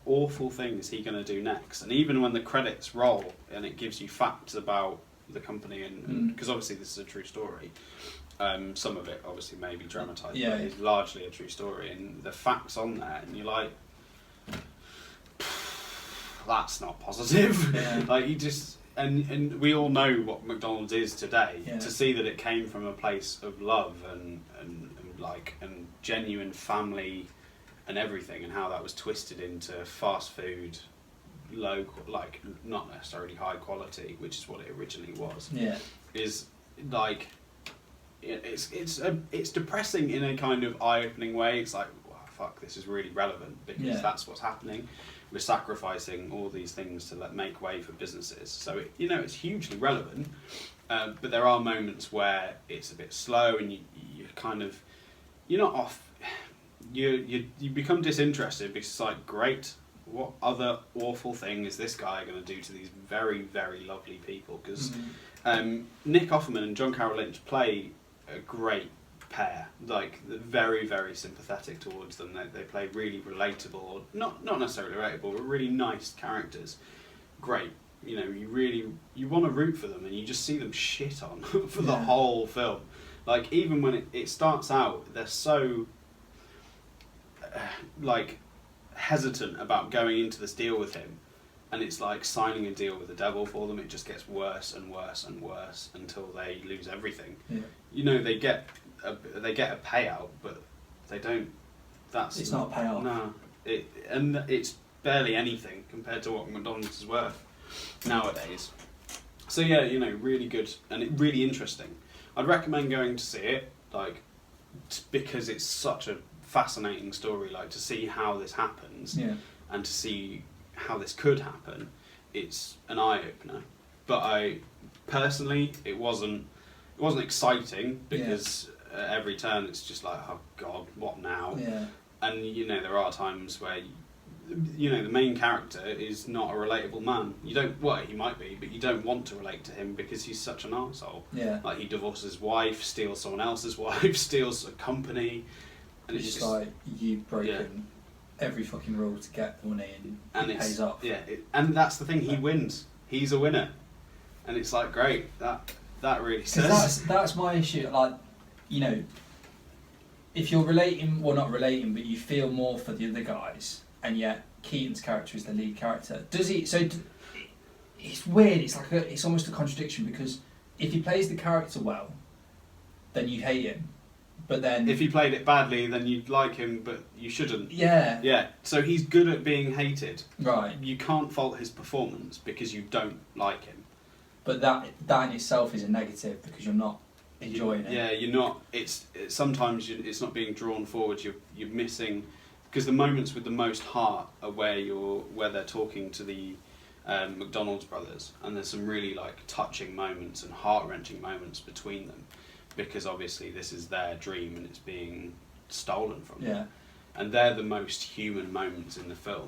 Speaker 1: awful thing is he going to do next? And even when the credits roll and it gives you facts about the company, and because obviously this is a true story, some of it obviously may be dramatised, but it's largely a true story, and the facts on there, and you're like, that's not positive. Like, you just. And we all know what McDonald's is today. To see that it came from a place of love and genuine family and everything, and how that was twisted into fast food, low, like not necessarily high quality, which is what it originally was. Is like it's depressing in a kind of eye-opening way. It's like, wow, fuck, this is really relevant because that's what's happening. We're sacrificing all these things to make way for businesses. So it's hugely relevant. But there are moments where it's a bit slow, and you're not off. You become disinterested because it's like, great, what other awful thing is this guy going to do to these very, very lovely people? Because Nick Offerman and John Carroll Lynch play a great pair. Like, they're very, very sympathetic towards them. They play really relatable, or not necessarily relatable, but really nice characters. Great. You want to root for them, and you just see them shit on for the whole film. Like, even when it starts out, they're so hesitant about going into this deal with him, and it's like signing a deal with the devil for them. It just gets worse and worse and worse until they lose everything. They get a payout, but they don't. It's not a payout. No, it's barely anything compared to what McDonald's is worth nowadays. So really good and really interesting. I'd recommend going to see it, because it's such a fascinating story. To see how this happens, and to see how this could happen, it's an eye opener. But personally, it wasn't exciting, because at every turn it's just like, oh god, what now? And there are times where the main character is not a relatable man. You don't, he might be, but you don't want to relate to him because he's such an arsehole. Like, he divorces his wife, steals someone else's wife, steals a company, and it's just like, you've broken every fucking rule to get the money, and it pays off. And that's the thing, he wins. He's a winner, and it's like, great. That really says. That's my issue. If you're relating, well, not relating, but you feel more for the other guys, and yet Keaton's character is the lead character. Does he? So it's weird. It's almost a contradiction, because if he plays the character well, then you hate him. But then if he played it badly, then you'd like him, but you shouldn't. Yeah. So he's good at being hated. Right. You can't fault his performance because you don't like him. But that in itself is a negative, because you're not enjoying it. Yeah, you're not. Sometimes it's not being drawn forward. You're missing. Because the moments with the most heart are where they're talking to the McDonald's brothers, and there's some really touching moments and heart-wrenching moments between them, because obviously this is their dream and it's being stolen from them. And they're the most human moments in the film,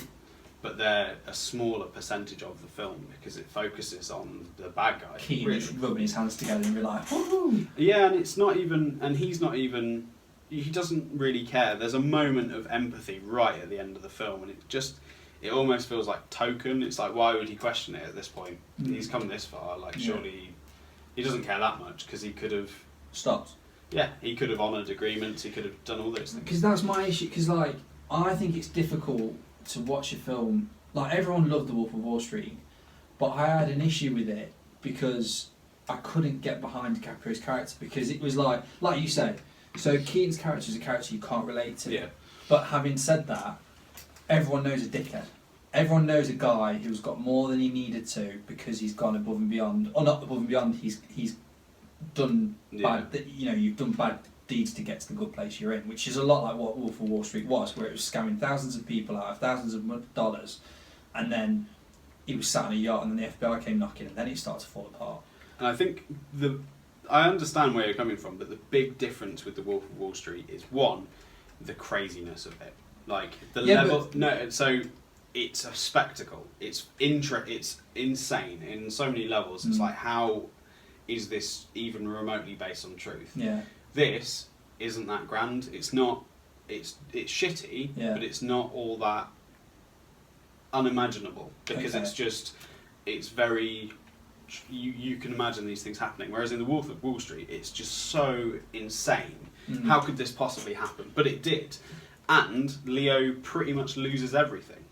Speaker 1: but they're a smaller percentage of the film because it focuses on the bad guy. Keaton just rubbing his hands together and be like, woohoo! Yeah, and it's not even, and he's not even. He doesn't really care. There's a moment of empathy right at the end of the film, and it almost feels like token. It's like, why would he question it at this point? He's come this far. Surely he doesn't care that much, because he could have stopped. Yeah, he could have honoured agreements. He could have done all those things. Because that's my issue. Because I think it's difficult to watch a film. Everyone loved The Wolf of Wall Street, but I had an issue with it because I couldn't get behind DiCaprio's character, because it was like you said. So Keaton's character is a character you can't relate to. But having said that, everyone knows a dickhead. Everyone knows a guy who's got more than he needed to because he's gone above and beyond. Or not above and beyond, he's done bad. You've done bad deeds to get to the good place you're in, which is a lot like what Wolf of Wall Street was, where it was scamming thousands of people out of thousands of dollars, and then he was sat on a yacht, and then the FBI came knocking, and then it started to fall apart. And I think I understand where you're coming from, but the big difference with The Wolf of Wall Street is, one, the craziness of it. The level. So it's a spectacle. It's insane in so many levels. It's like, how is this even remotely based on truth? This isn't that grand. It's not. It's shitty, but it's not all that unimaginable, because it's very. You can imagine these things happening, whereas in The Wolf of Wall Street, it's just so insane. How could this possibly happen? But it did, and Leo pretty much loses everything.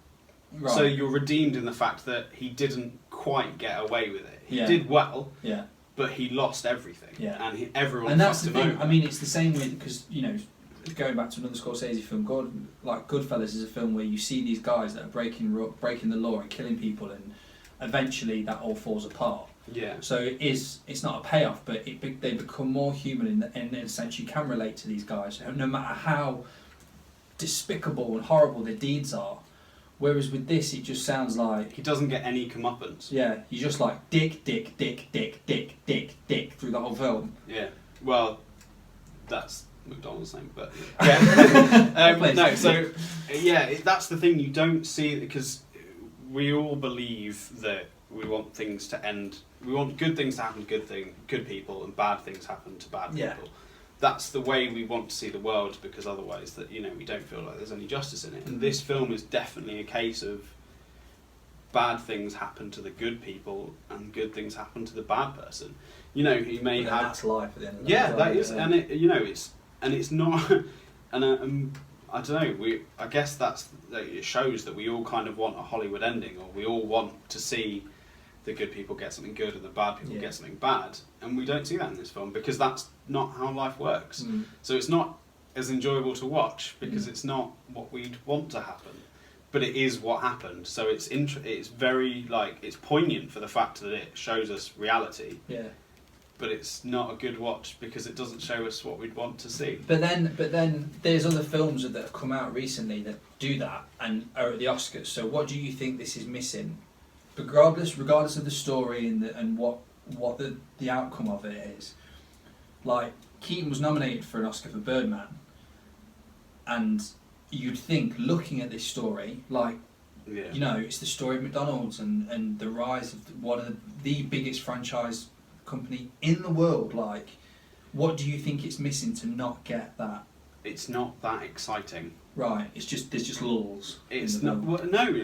Speaker 1: Right. So you're redeemed in the fact that he didn't quite get away with it. He did well, but he lost everything, and everyone. And that's the thing. Over. I mean, it's the same with, because going back to another Scorsese film, Goodfellas is a film where you see these guys that are breaking the law and killing people, and eventually that all falls apart. So it's not a payoff, but they become more human in a sense. You can relate to these guys, no matter how
Speaker 2: despicable and horrible their deeds are. Whereas with this, it just sounds like
Speaker 1: He doesn't get any comeuppance.
Speaker 2: yeah, you're just like dick through the whole film.
Speaker 1: Yeah. Well, that's McDonald's thing, but yeah. No, so yeah, that's the thing. You don't see it because we all believe that we want things to end. We want good things to happen to good people, and bad things happen to bad
Speaker 2: Yeah.
Speaker 1: people. That's the way we want to see the world, because otherwise, that we don't feel like there's any justice in it. And this film is definitely a case of bad things happen to the good people, and good things happen to the bad person. He may
Speaker 2: But then
Speaker 1: have.
Speaker 2: that's life at the end of the
Speaker 1: Yeah,
Speaker 2: day.
Speaker 1: that is, and it's not, and I don't know. I guess it shows that we all kind of want a Hollywood ending, or we all want to see the good people get something good and the bad people get something bad, and we don't see that in this film because that's not how life works. So it's not as enjoyable to watch because it's not what we'd want to happen, but it is what happened. So it's very it's poignant for the fact that it shows us reality.
Speaker 2: Yeah.
Speaker 1: But it's not a good watch because it doesn't show us what we'd want to see.
Speaker 2: But then there's other films that have come out recently that do that and are at the Oscars. So what do you think this is missing? Regardless of the story and what the outcome of it is. Like Keaton was nominated for an Oscar for Birdman, and you'd think, looking at this story, it's the story of McDonald's and the rise of one of the biggest franchise company in the world. Like, what do you think it's missing to not get that?
Speaker 1: It's not that exciting.
Speaker 2: Right. There's just lulls.
Speaker 1: It's not. Well, no,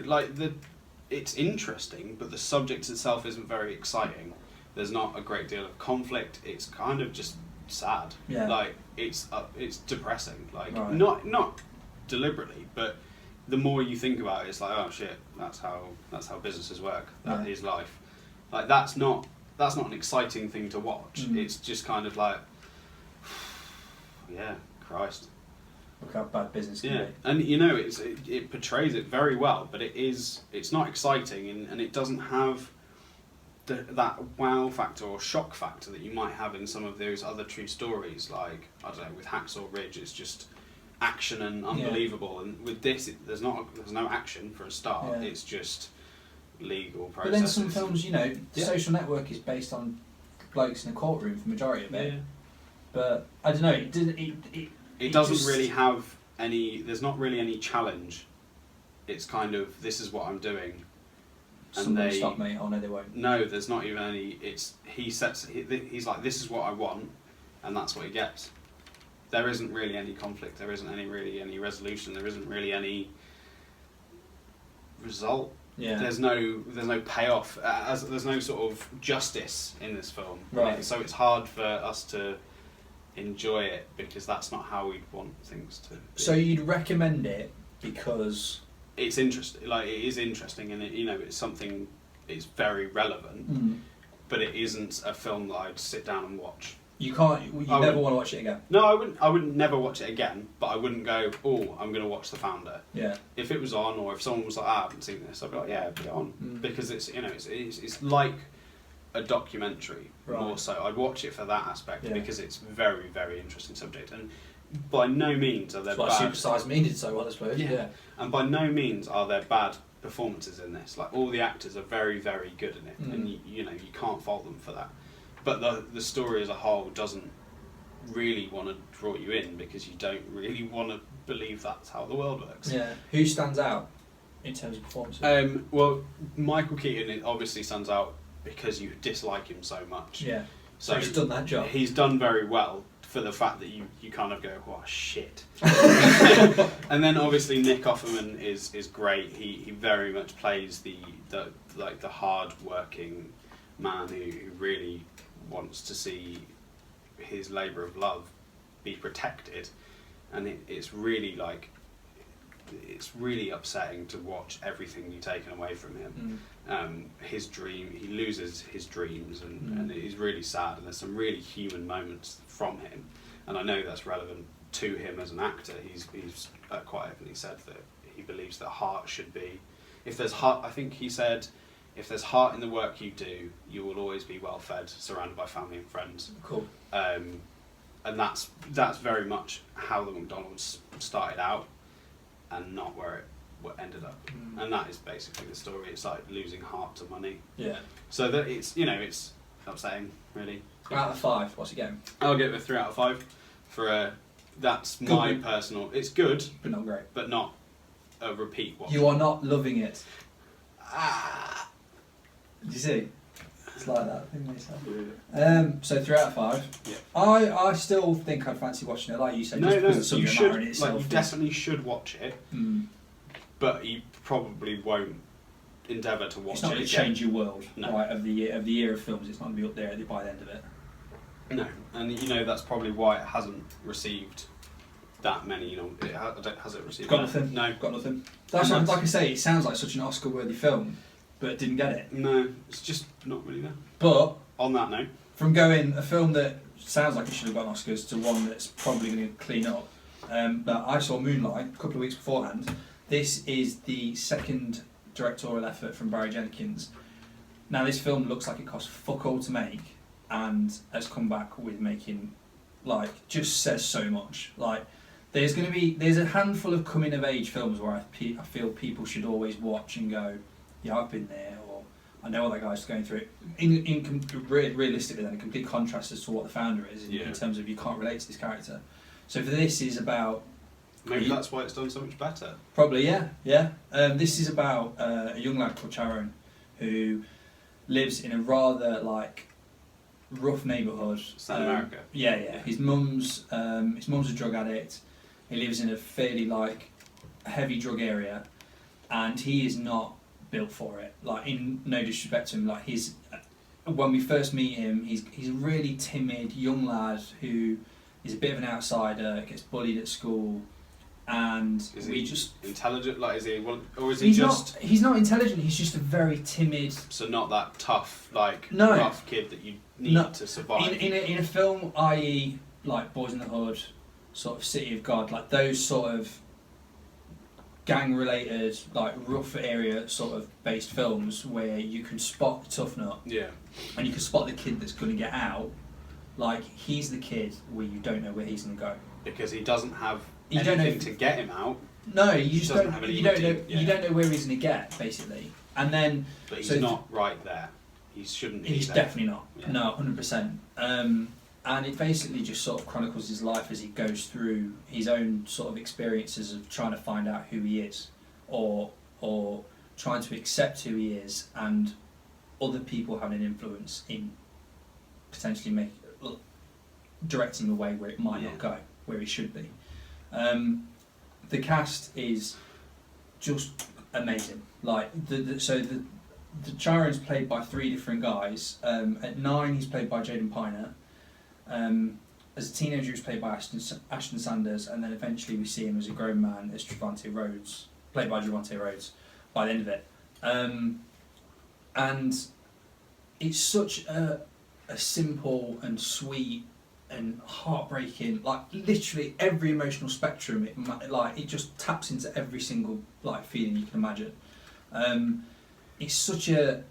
Speaker 1: it's interesting, but the subject itself isn't very exciting. There's not a great deal of conflict. It's kind of just sad.
Speaker 2: Yeah.
Speaker 1: It's depressing.
Speaker 2: Right.
Speaker 1: Not deliberately, but the more you think about it, it's like, oh shit, that's how businesses work. That is life. That's not an exciting thing to watch. It's just kind of like, yeah, Christ.
Speaker 2: Look how bad business can be.
Speaker 1: And it portrays it very well, but it's not exciting, and it doesn't have that wow factor or shock factor that you might have in some of those other true stories, like I don't know, with Hacksaw Ridge. It's just action and unbelievable, and with this, there's no action for a start.
Speaker 2: Yeah.
Speaker 1: It's just legal processes.
Speaker 2: But then some films, Social Network is based on blokes in a courtroom for the majority of it. Yeah. But I don't know.
Speaker 1: It doesn't really have any. There's not really any challenge. It's kind of, this is what I'm doing.
Speaker 2: Somebody stop me. Oh no, they won't.
Speaker 1: No, there's not even any. He's like, this is what I want, and that's what he gets. There isn't really any conflict. There isn't really any resolution. There isn't really any result.
Speaker 2: Yeah.
Speaker 1: There's no payoff. There's no sort of justice in this film.
Speaker 2: Right.
Speaker 1: So it's hard for us to enjoy it because that's not how we'd want things to be.
Speaker 2: So you'd recommend it because
Speaker 1: it's interesting. It is interesting, and it's something. It's very relevant, but it isn't a film that I'd sit down and watch.
Speaker 2: You can't. You never want to watch it again.
Speaker 1: No, I wouldn't. I wouldn't never watch it again. But I wouldn't go, oh, I'm going to watch The Founder.
Speaker 2: Yeah.
Speaker 1: If it was on, or if someone was like, I haven't seen this, I'd be like, yeah, put it on, because it's it's like a documentary more so. I'd watch it for that aspect because it's very, very interesting subject, and by no means are there bad.
Speaker 2: Super Size Me did so well, I suppose. Yeah.
Speaker 1: And by no means are there bad performances in this. Like, all the actors are very, very good in it, and you can't fault them for that. But the story as a whole doesn't really want to draw you in because you don't really want to believe that's how the world works.
Speaker 2: Yeah. Who stands out in terms of performances?
Speaker 1: Well, Michael Keaton obviously stands out because you dislike him so much.
Speaker 2: Yeah. So he's done that job.
Speaker 1: He's done very well for the fact that you kind of go, oh shit. And then obviously Nick Offerman is great. He very much plays the hard working man who really wants to see his labour of love be protected, and it's really upsetting to watch everything be taken away from him. His dream, he loses his dreams, and he's really sad, and there's some really human moments from him, and I know that's relevant to him as an actor. He's quite openly said that he believes that heart should be, if there's heart, I think he said, if there's heart in the work you do, you will always be well fed, surrounded by family and friends.
Speaker 2: Cool.
Speaker 1: And that's very much how the McDonald's started out. and not where it ended up. And that is basically the story. It's like losing heart to money.
Speaker 2: Yeah.
Speaker 1: So that it's it's upsetting, really.
Speaker 2: Out of 5, what's it getting?
Speaker 1: I'll give it a 3 out of 5 for a. That's
Speaker 2: Good.
Speaker 1: my personal. It's good,
Speaker 2: But not great.
Speaker 1: but not a repeat watch.
Speaker 2: You are not loving it.
Speaker 1: Ah.
Speaker 2: Did you see? It's like that thing they say. So 3 out of 5.
Speaker 1: Yeah.
Speaker 2: I still think I'd fancy watching it, like you said.
Speaker 1: No,
Speaker 2: just
Speaker 1: no,
Speaker 2: because the
Speaker 1: you
Speaker 2: subject
Speaker 1: should.
Speaker 2: matter in itself
Speaker 1: Like, you
Speaker 2: is-
Speaker 1: definitely should watch it, but you probably won't endeavour to watch
Speaker 2: It's not
Speaker 1: it
Speaker 2: going to
Speaker 1: again.
Speaker 2: change your world,
Speaker 1: No.
Speaker 2: right? Of the year of films, it's not going to be up there by the end of it.
Speaker 1: No, and that's probably why it hasn't received that many. Has it received?
Speaker 2: Got
Speaker 1: that?
Speaker 2: nothing.
Speaker 1: No,
Speaker 2: Got nothing. That's
Speaker 1: And
Speaker 2: like I say. It sounds like such an Oscar-worthy film, but it didn't get it.
Speaker 1: no, it's just not really there.
Speaker 2: But
Speaker 1: On that note,
Speaker 2: from going a film that sounds like it should have got Oscars to one that's probably going to clean up, but I saw Moonlight a couple of weeks beforehand. This is the second directorial effort from Barry Jenkins. Now, this film looks like it cost fuck all to make, and has come back with making, like, just says so much. Like, there's a handful of coming of age films where I feel people should always watch and go, yeah, I've been there, or I know what that guy's going through. Realistically, then, a complete contrast as to what The Founder is in terms of you can't relate to this character. So for this is about
Speaker 1: maybe that's why it's done so much better.
Speaker 2: probably yeah. This is about a young lad called Charon who lives in a rather like rough neighbourhood.
Speaker 1: South America.
Speaker 2: Yeah. His mum's a drug addict. He lives in a fairly like heavy drug area, and he is not built for it. Like, in no disrespect to him, like when we first meet him, he's a really timid young lad who is a bit of an outsider, gets bullied at school, and
Speaker 1: Is
Speaker 2: we
Speaker 1: he
Speaker 2: just
Speaker 1: intelligent? Like, is he? Or is he
Speaker 2: he's
Speaker 1: just?
Speaker 2: he's not intelligent. He's just a very timid.
Speaker 1: So not that tough, like
Speaker 2: No.
Speaker 1: rough kid that you need
Speaker 2: No.
Speaker 1: to survive.
Speaker 2: In a film, i.e., like Boys in the Hood, sort of City of God, like those sort of gang-related, like rough area sort of based films where you can spot the tough nut
Speaker 1: Yeah.
Speaker 2: and you can spot the kid that's going to get out. Like, he's the kid where you don't know where he's going to go.
Speaker 1: Because he doesn't have
Speaker 2: You
Speaker 1: anything
Speaker 2: don't know
Speaker 1: to get him out,
Speaker 2: No, you just
Speaker 1: Doesn't
Speaker 2: don't.
Speaker 1: have any
Speaker 2: You don't know.
Speaker 1: routine, yeah.
Speaker 2: You don't know where he's going to get, basically. And then
Speaker 1: but he's
Speaker 2: So-
Speaker 1: not right there. He shouldn't be
Speaker 2: he's
Speaker 1: there.
Speaker 2: definitely not.
Speaker 1: Yeah.
Speaker 2: No, 100%. And it basically just sort of chronicles his life as he goes through his own sort of experiences of trying to find out who he is, or trying to accept who he is, and other people having an influence in potentially directing the way where it might not go, where it should be. The cast is just amazing. Like the Chiron's played by 3 different guys. At 9, he's played by Jaden Piner. As a teenager, he was played by Ashton Sanders, and then eventually we see him as a grown man as Trevante Rhodes, played by Trevante Rhodes, by the end of it. And it's such a simple and sweet and heartbreaking, like literally every emotional spectrum. It just taps into every single like feeling you can imagine. It's such a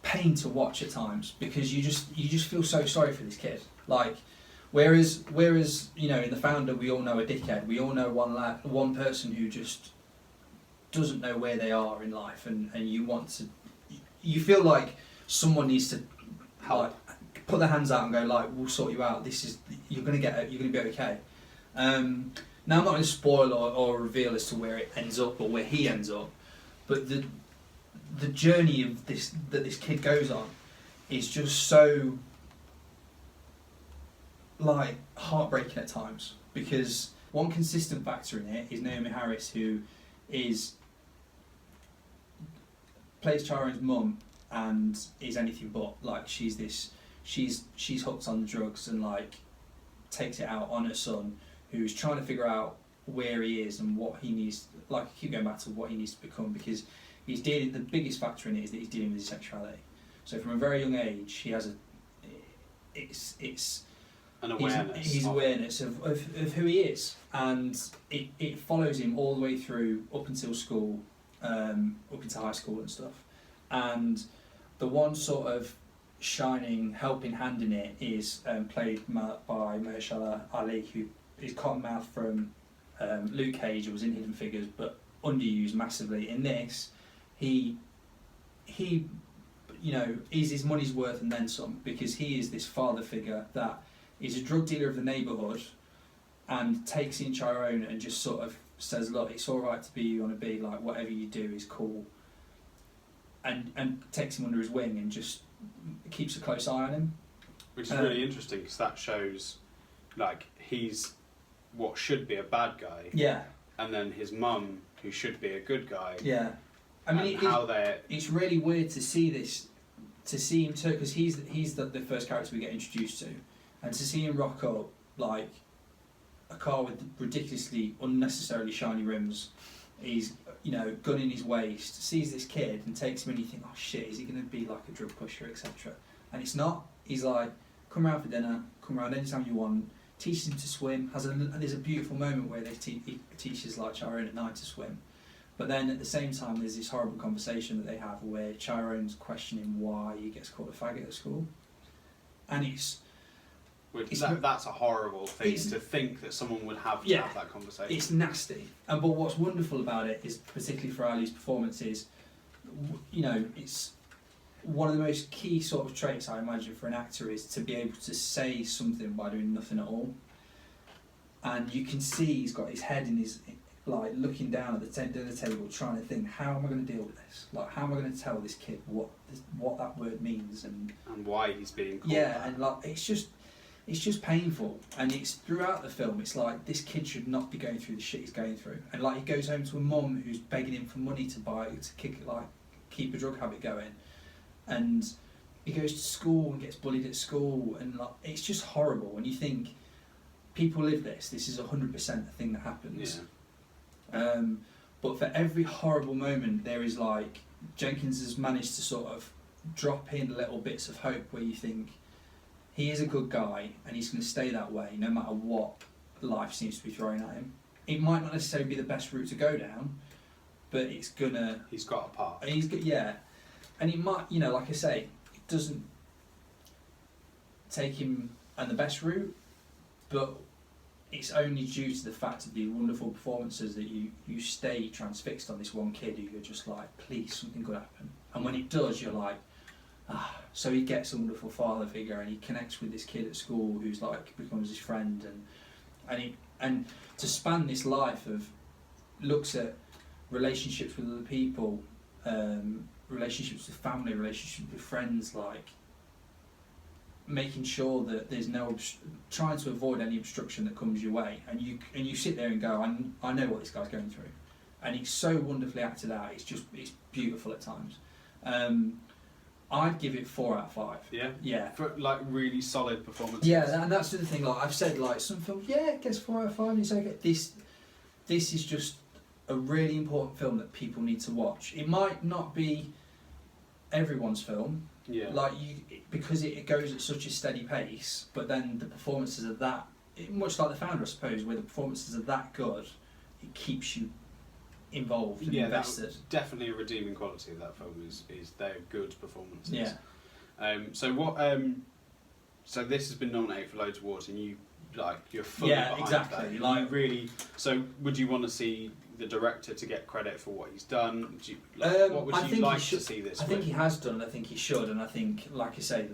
Speaker 2: pain to watch at times because you just feel so sorry for this kid. Like, whereas in The Founder we all know a dickhead. We all know one person who just doesn't know where they are in life, and you feel like someone needs to like put their hands out and go like, we'll sort you out. You're gonna be okay. Now I'm not going to spoil or reveal as to where it ends up or where he ends up, but the journey of this kid goes on is just so like heartbreaking at times, because one consistent factor in it is Naomi Harris, who plays Charon's mum and is anything but. Like, she's hooked on drugs and like takes it out on her son, who's trying to figure out where he is and what he needs. Like, I keep going back to what he needs to become, because he's dealing. The biggest factor in it is that he's dealing with his sexuality. So from a very young age, he has it's
Speaker 1: An awareness.
Speaker 2: his awareness of who he is, and it follows him all the way through up until school, up into high school and stuff. And the one sort of shining helping hand in it is played by Mahershala Ali, who is Cottonmouth from Luke Cage was in Hidden Figures, but underused massively. In this, he is his money's worth and then some, because he is this father figure that is a drug dealer of the neighbourhood and takes in Chiron and just sort of says, look, it's all right to be who you want to be, like whatever you do is cool, and takes him under his wing and just keeps a close eye on him.
Speaker 1: Which is really interesting, because that shows, like, he's what should be a bad guy.
Speaker 2: Yeah.
Speaker 1: And then his mum, who should be a good guy.
Speaker 2: Yeah. I mean, it's really weird to see this, to see him too, because he's the first character we get introduced to, and to see him rock up like a car with ridiculously unnecessarily shiny rims. He's gun in his waist, sees this kid and takes him, and you think, oh shit, is he going to be like a drug pusher, etc. And it's not. He's like, come round for dinner, come round anytime you want. Teaches him to swim. There's a beautiful moment where he teaches like Chiron at night to swim. But then at the same time, there's this horrible conversation that they have where Chiron's questioning why he gets called a faggot at school, and
Speaker 1: that's a horrible thing to think that someone would have to have that conversation.
Speaker 2: It's nasty. But what's wonderful about it is, particularly for Ali's performance, is it's one of the most key sort of traits I imagine for an actor is to be able to say something by doing nothing at all. And you can see he's got his head in his, like, looking down at the dinner table, trying to think, how am I going to deal with this? Like, how am I going to tell this kid what that word means and
Speaker 1: why he's being called
Speaker 2: yeah,
Speaker 1: that.
Speaker 2: and like it's just painful. And it's throughout the film. It's like this kid should not be going through the shit he's going through. And like he goes home to a mum who's begging him for money to keep a drug habit going, and he goes to school and gets bullied at school, and like it's just horrible. And you think, people live this. This is 100% a thing that happens. Yeah. But for every horrible moment, there is like Jenkins has managed to sort of drop in little bits of hope where you think he is a good guy and he's going to stay that way no matter what life seems to be throwing at him. It might not necessarily be the best route to go down, but it's gonna.
Speaker 1: He's got a path.
Speaker 2: And it might, like I say, it doesn't take him on the best route, but it's only due to the fact of the wonderful performances that you stay transfixed on this one kid who you're just like, please, something could happen. And when it does, you're like, so he gets a wonderful father figure and he connects with this kid at school who's like becomes his friend, and to span this life of looks at relationships with other people, relationships with family, relationships with friends, like making sure that there's no trying to avoid any obstruction that comes your way, and you sit there and go, I know what this guy's going through, and it's so wonderfully acted out. It's beautiful at times. I'd give it 4 out of 5. Yeah.
Speaker 1: For like really solid performances.
Speaker 2: Yeah, and that's the thing. Like I've said, like some films, it gets 4 out of 5. It's okay. This is just a really important film that people need to watch. It might not be everyone's film.
Speaker 1: Yeah.
Speaker 2: Like because it goes at such a steady pace, but then the performances are that much like The Founder, I suppose, where the performances are that good, it keeps you involved and invested.
Speaker 1: Definitely a redeeming quality of that film is their good performances.
Speaker 2: Yeah.
Speaker 1: So this has been nominated for loads of awards, and you're fully behind
Speaker 2: exactly.
Speaker 1: that.
Speaker 2: Like
Speaker 1: really. So would you want to see the director to get credit for what he's done? What would you like to see this?
Speaker 2: I think he has done. I think he should, and I think, like I say,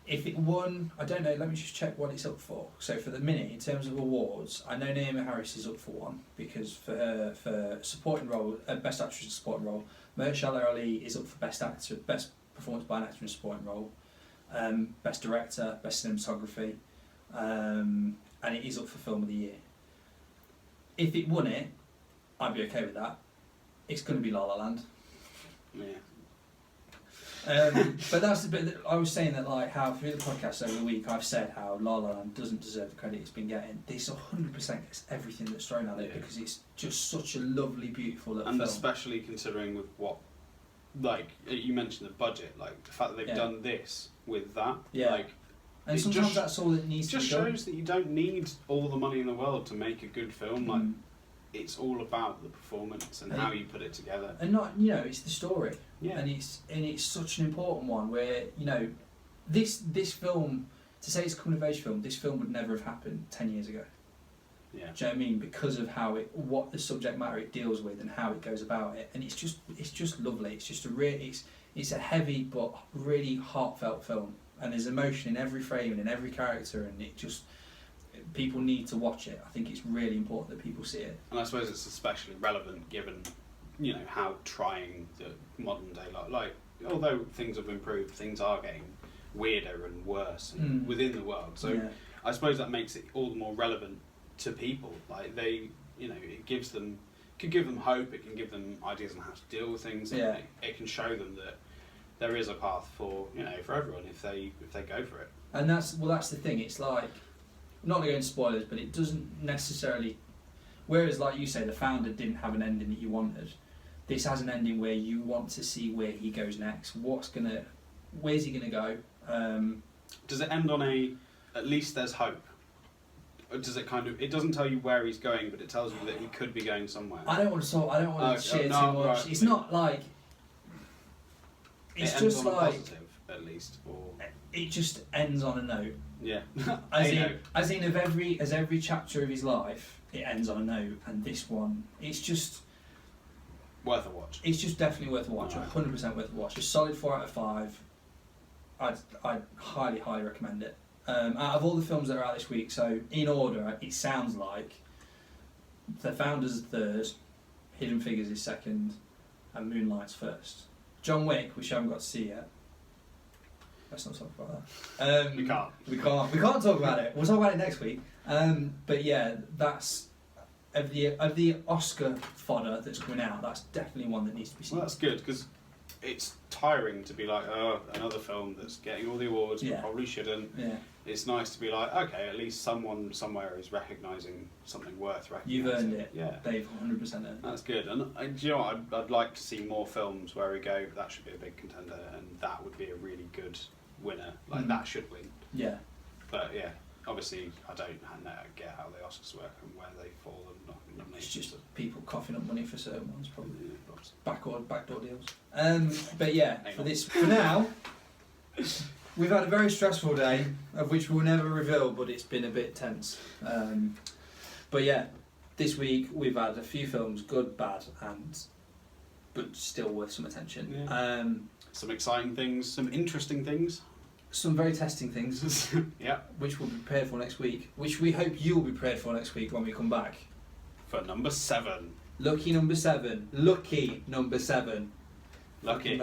Speaker 2: if it won, I don't know. Let me just check what it's up for. So for the minute, in terms of awards, I know Naomi Harris is up for one because for supporting role, best actress in supporting role, Mahershala Ali is up for best actor, best performance by an actor in a supporting role, best director, best cinematography, and it is up for film of the year. If it won it, I'd be okay with that. It's going to be La La Land.
Speaker 1: Yeah.
Speaker 2: But that's the bit that I was saying, that like how through the podcast over the week I've said how La La Land doesn't deserve the credit it's been getting. This 100% gets everything that's thrown at it because it's just such a lovely, beautiful little film.
Speaker 1: Especially considering with what, like you mentioned the budget, like the fact that they've done this with that,
Speaker 2: and sometimes that's all it needs to be done.
Speaker 1: Just shows that you don't need all the money in the world to make a good film. Like it's all about the performance and how you put it together.
Speaker 2: And not, it's the story. Yeah. And it's such an important one where, this film, to say it's a coming of age film, this film would never have happened 10 years ago.
Speaker 1: Yeah.
Speaker 2: Do you know what I mean? Because of what the subject matter it deals with and how it goes about it, and it's just lovely. It's just it's a heavy but really heartfelt film, and there's emotion in every frame and in every character, and people need to watch it. I think it's really important that people see it.
Speaker 1: And I suppose it's especially relevant given, how trying the modern day like although things have improved, things are getting weirder and worse within the world. So I suppose that makes it all the more relevant to people. Like it can give them hope. It can give them ideas on how to deal with things. And it can show them that there is a path for everyone if they go for it.
Speaker 2: And that's the thing. It's like, I'm not going to go into spoilers, but it doesn't necessarily. Whereas, like you say, The Founder didn't have an ending that you wanted. This has an ending where you want to see where he goes next. Where's he gonna go?
Speaker 1: Does it end on at least there's hope? Or does it it doesn't tell you where he's going, but it tells you that he could be going somewhere.
Speaker 2: I don't want to share too much. Right. It's not like. It's just like
Speaker 1: positive, at least, or
Speaker 2: it just ends on a note.
Speaker 1: Yeah.
Speaker 2: as every chapter of his life, it ends on a note, and this one, it's just
Speaker 1: worth a watch.
Speaker 2: It's just definitely worth a watch. 100% worth a watch. A solid 4 out of 5. I'd highly recommend it. Out of all the films that are out this week, so in order, it sounds like The Founder's third, Hidden Figures is second, and Moonlight's first. John Wick, which I haven't got to see yet. Let's not talk about that. We can't talk about it. We'll talk about it next week. But yeah, that's of the Oscar fodder that's coming out. That's definitely one that needs to be seen.
Speaker 1: Well, that's good because it's tiring to be like, oh, another film that's getting all the awards but probably shouldn't. Yeah. It's nice to be like, okay, at least someone somewhere is recognising something worth recognising.
Speaker 2: You've earned it.
Speaker 1: Yeah,
Speaker 2: they've 100% earned it.
Speaker 1: That's good. And do you know what? I'd like to see more films where we go, that should be a big contender, and that would be a really good winner. Like that should win.
Speaker 2: Yeah.
Speaker 1: But yeah, obviously I don't get how the Oscars work and where they fall and
Speaker 2: it's just people coughing up money for certain ones, probably.
Speaker 1: Yeah,
Speaker 2: Backdoor deals. But yeah, for now, we've had a very stressful day, of which we'll never reveal, but it's been a bit tense. But yeah, this week we've had a few films, good, bad, but still worth some attention.
Speaker 1: Yeah. Some exciting things, some interesting things.
Speaker 2: Some very testing things.
Speaker 1: Yeah.
Speaker 2: Which we'll be prepared for next week. Which we hope you'll be prepared for next week when we come back.
Speaker 1: For number 7.
Speaker 2: Lucky number 7. Lucky number 7.
Speaker 1: Lucky.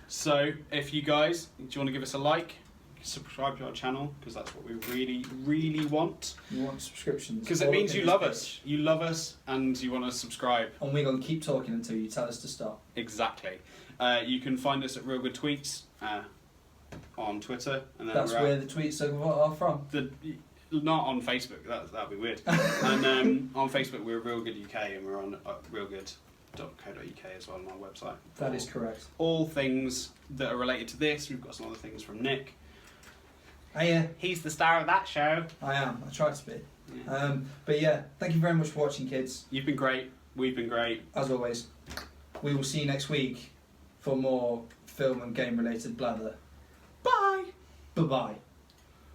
Speaker 1: So, if you guys, do you want to give us a like? Subscribe to our channel, because that's what we really, really want.
Speaker 2: You want subscriptions.
Speaker 1: Because it means you love us. You love us, and you want to subscribe.
Speaker 2: And we're going to keep talking until you tell us to stop.
Speaker 1: Exactly. You can find us at Reelgood Tweets on Twitter. And then
Speaker 2: that's where the tweets are from.
Speaker 1: Not on Facebook, that'd be weird. And on Facebook we're Reelgood UK, and we're on reelgood.co.uk as well on our website.
Speaker 2: That is correct.
Speaker 1: All things that are related to this. We've got some other things from Nick. He's the star of that show.
Speaker 2: I am. I try to be. Yeah. But yeah, thank you very much for watching, kids.
Speaker 1: You've been great. We've been great.
Speaker 2: As always. We will see you next week for more film and game related blather.
Speaker 1: Bye.
Speaker 2: Bye-bye.